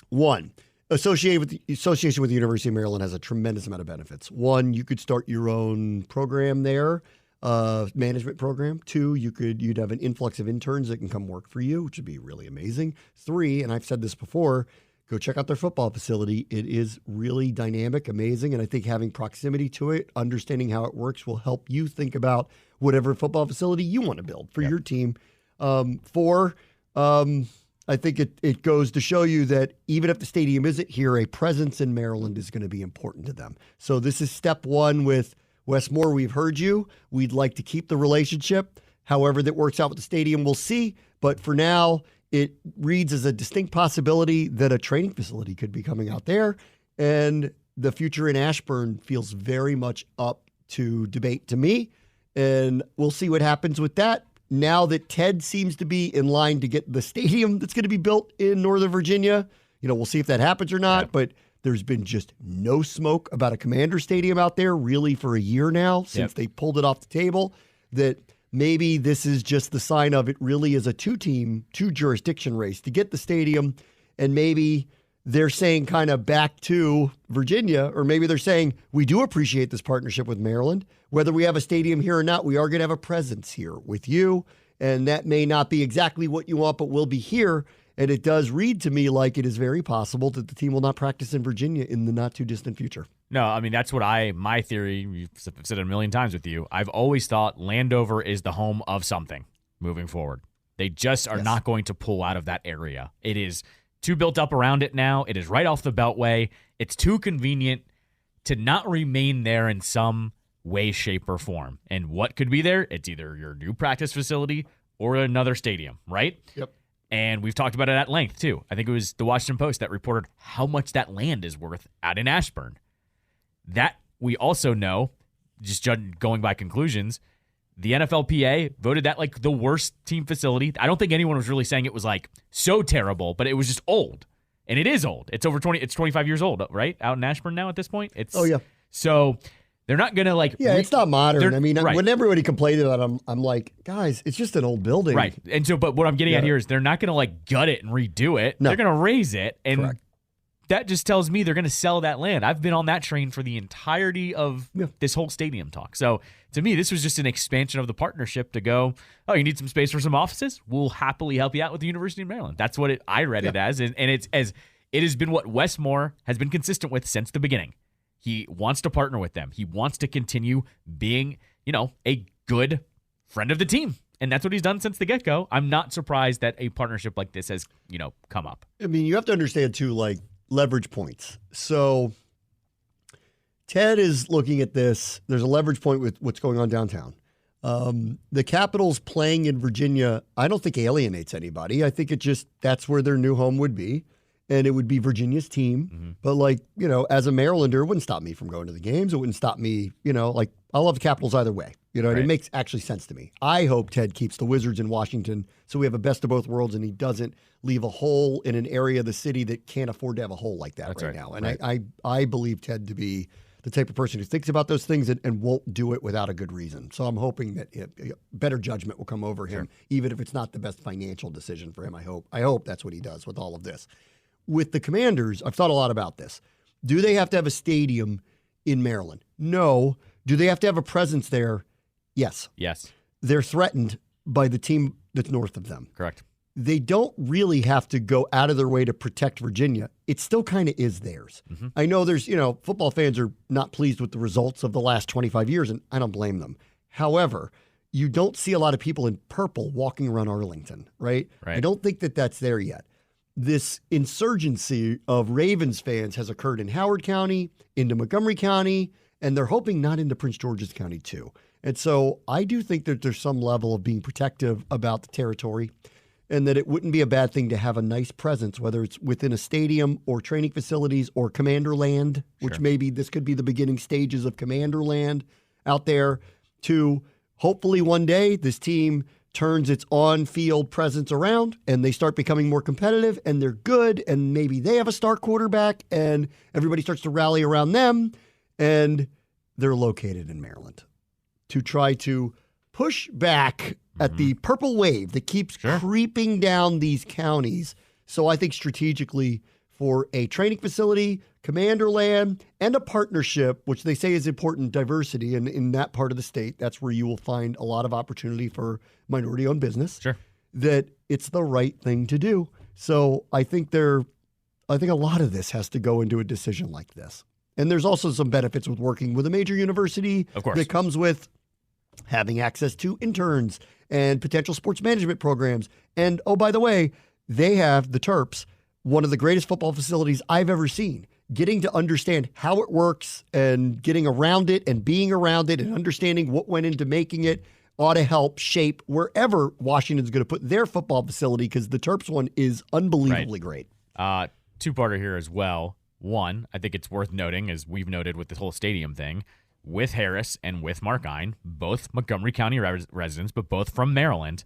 one, association with the University of Maryland has a tremendous amount of benefits. One, you could start your own program there. Management program. 2, you'd have an influx of interns that can come work for you, which would be really amazing. 3, and I've said this before, go check out their football facility. It is really dynamic, amazing, and I think having proximity to it, understanding how it works, will help you think about whatever football facility you want to build for your team. 4, I think it goes to show you that even if the stadium isn't here, a presence in Maryland is going to be important to them. So this is step 1 with Wes Moore. We've heard you. We'd like to keep the relationship. However that works out with the stadium, we'll see. But for now, it reads as a distinct possibility that a training facility could be coming out there. And the future in Ashburn feels very much up to debate to me. And we'll see what happens with that. Now that Ted seems to be in line to get the stadium that's going to be built in Northern Virginia, we'll see if that happens or not. Yeah. But there's been just no smoke about a Commander Stadium out there really for a year now since they pulled it off the table, that maybe this is just the sign of it really is a 2-jurisdiction race to get the stadium. And maybe they're saying kind of back to Virginia, or maybe they're saying we do appreciate this partnership with Maryland. Whether we have a stadium here or not, we are going to have a presence here with you. And that may not be exactly what you want, but we'll be here. And it does read to me like it is very possible that the team will not practice in Virginia in the not too distant future. No, I mean, that's what my theory, you've said it a million times with you. I've always thought Landover is the home of something moving forward. They just are not going to pull out of that area. It is too built up around it now. It is right off the Beltway. It's too convenient to not remain there in some way, shape, or form. And what could be there? It's either your new practice facility or another stadium, right? Yep. And we've talked about it at length, too. I think it was the Washington Post that reported how much that land is worth out in Ashburn. That we also know, just going by conclusions, the NFLPA voted that like the worst team facility. I don't think anyone was really saying it was like so terrible, but it was just old. And it is old. It's over 20. It's 25 years old, right? Out in Ashburn now at this point. Oh, yeah. So they're not going to like. Yeah, it's not modern. I mean, right. When everybody complained about it, I'm like, guys, it's just an old building. Right. And so, but what I'm getting at here is they're not going to like gut it and redo it. No. They're going to raise it. And correct. That just tells me they're going to sell that land. I've been on that train for the entirety of this whole stadium talk. So to me, this was just an expansion of the partnership to go, oh, you need some space for some offices? We'll happily help you out with the University of Maryland. That's what I read it as. And it has been what Wes Moore has been consistent with since the beginning. He wants to partner with them. He wants to continue being, a good friend of the team. And that's what he's done since the get-go. I'm not surprised that a partnership like this has, come up. I mean, you have to understand, too, like, leverage points. So Ted is looking at this. There's a leverage point with what's going on downtown. The Capitals playing in Virginia, I don't think alienates anybody. I think that's where their new home would be. And it would be Virginia's team. Mm-hmm. But as a Marylander, it wouldn't stop me from going to the games. It wouldn't stop me, I love the Capitals either way. Right. And it makes actually sense to me. I hope Ted keeps the Wizards in Washington so we have a best of both worlds and he doesn't leave a hole in an area of the city that can't afford to have a hole like that right now. And I believe Ted to be the type of person who thinks about those things and won't do it without a good reason. So I'm hoping that better judgment will come over him, even if it's not the best financial decision for him. I hope that's what he does with all of this. With the Commanders, I've thought a lot about this. Do they have to have a stadium in Maryland? No. Do they have to have a presence there? Yes. Yes. They're threatened by the team that's north of them. Correct. They don't really have to go out of their way to protect Virginia. It still kind of is theirs. Mm-hmm. I know there's, football fans are not pleased with the results of the last 25 years, and I don't blame them. However, you don't see a lot of people in purple walking around Arlington, right? I don't think that that's there yet. This insurgency of Ravens fans has occurred in Howard County, into Montgomery County, and they're hoping not into Prince George's County too. And so I do think that there's some level of being protective about the territory and that it wouldn't be a bad thing to have a nice presence, whether it's within a stadium or training facilities or Commander Land, which maybe this could be the beginning stages of Commander Land out there, to hopefully one day this team turns its on-field presence around and they start becoming more competitive and they're good and maybe they have a star quarterback and everybody starts to rally around them and they're located in Maryland to try to push back at the purple wave that keeps creeping down these counties. So I think strategically for a training facility, Commander Land, and a partnership, which they say is important, diversity, and in that part of the state, that's where you will find a lot of opportunity for minority-owned business, that it's the right thing to do. So I think a lot of this has to go into a decision like this. And there's also some benefits with working with a major university that comes with having access to interns and potential sports management programs. And, oh, by the way, they have, the Terps, one of the greatest football facilities I've ever seen. Getting to understand how it works and getting around it and being around it and understanding what went into making it ought to help shape wherever Washington's going to put their football facility, because the Terps one is unbelievably great. Two-parter here as well. One, I think it's worth noting, as we've noted with this whole stadium thing, with Harris and with Markine, both Montgomery County residents, but both from Maryland,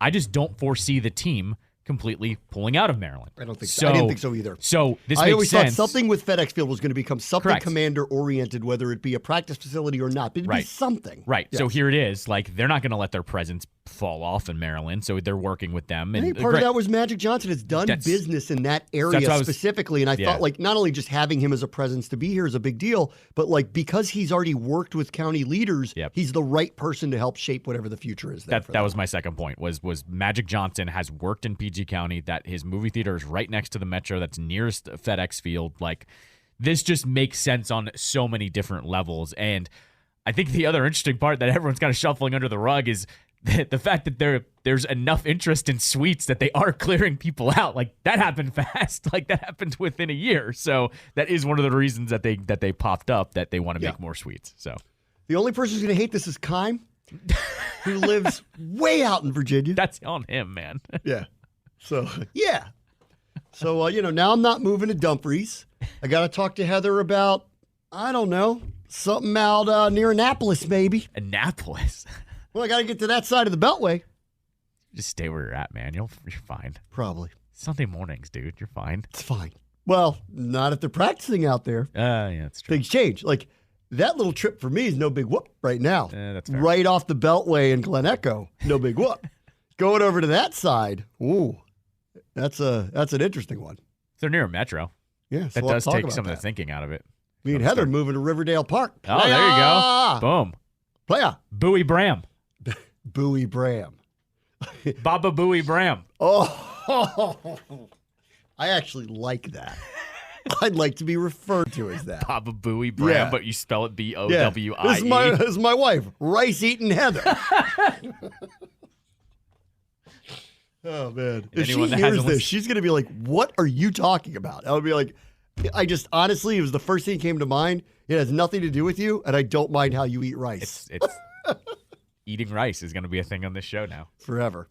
I just don't foresee the team completely pulling out of Maryland. I don't think so. I didn't think so either. So this makes sense. I always thought something with FedEx Field was going to become something Commander-oriented, whether it be a practice facility or not. But it'd be something. Right. Yes. So here it is. Like, they're not going to let their presence fall off in Maryland, so they're working with them. And I think part of that was Magic Johnson has done business in that area specifically, and I thought, like, not only just having him as a presence to be here is a big deal, but, like, because he's already worked with county leaders, he's the right person to help shape whatever the future is there. That was my second point, was Magic Johnson has worked in PG County, that his movie theater is right next to the Metro, that's nearest FedEx Field. Like, this just makes sense on so many different levels. And I think the other interesting part that everyone's kind of shuffling under the rug is the fact that there's enough interest in suites that they are clearing people out. Like, that happened fast. Like, that happened within a year. So that is one of the reasons that they popped up, that they want to make more suites. So the only person who's going to hate this is Kime. who lives way out in Virginia. That's on him, man. Yeah. So, yeah. So, now I'm not moving to Dumfries. I got to talk to Heather about, I don't know, something out near Annapolis, maybe. Annapolis? Well, I got to get to that side of the Beltway. Just stay where you're at, man. You're fine. Probably. Sunday mornings, dude. You're fine. It's fine. Well, not if they're practicing out there. Yeah, that's true. Things change. Like, that little trip for me is no big whoop right now. That's fair. Right off the Beltway in Glen Echo, no big whoop. Going over to that side, ooh, that's an interesting one. They're near a metro. Yeah, so that does take some of the thinking out of it. Me and Heather moving to Riverdale Park. Oh, there you go. Boom. Playa. Bowie Bram. Bowie Bram. Baba Bowie Bram. Oh, I actually like that. I'd like to be referred to as that. Baba Bowie Bram, but you spell it Bowwie. Yeah. This is my wife, Rice Eating Heather. Oh, man. If she hears this, she's going to be like, what are you talking about? I would be like, honestly, it was the first thing that came to mind. It has nothing to do with you, and I don't mind how you eat rice. It's eating rice is going to be a thing on this show now. Forever.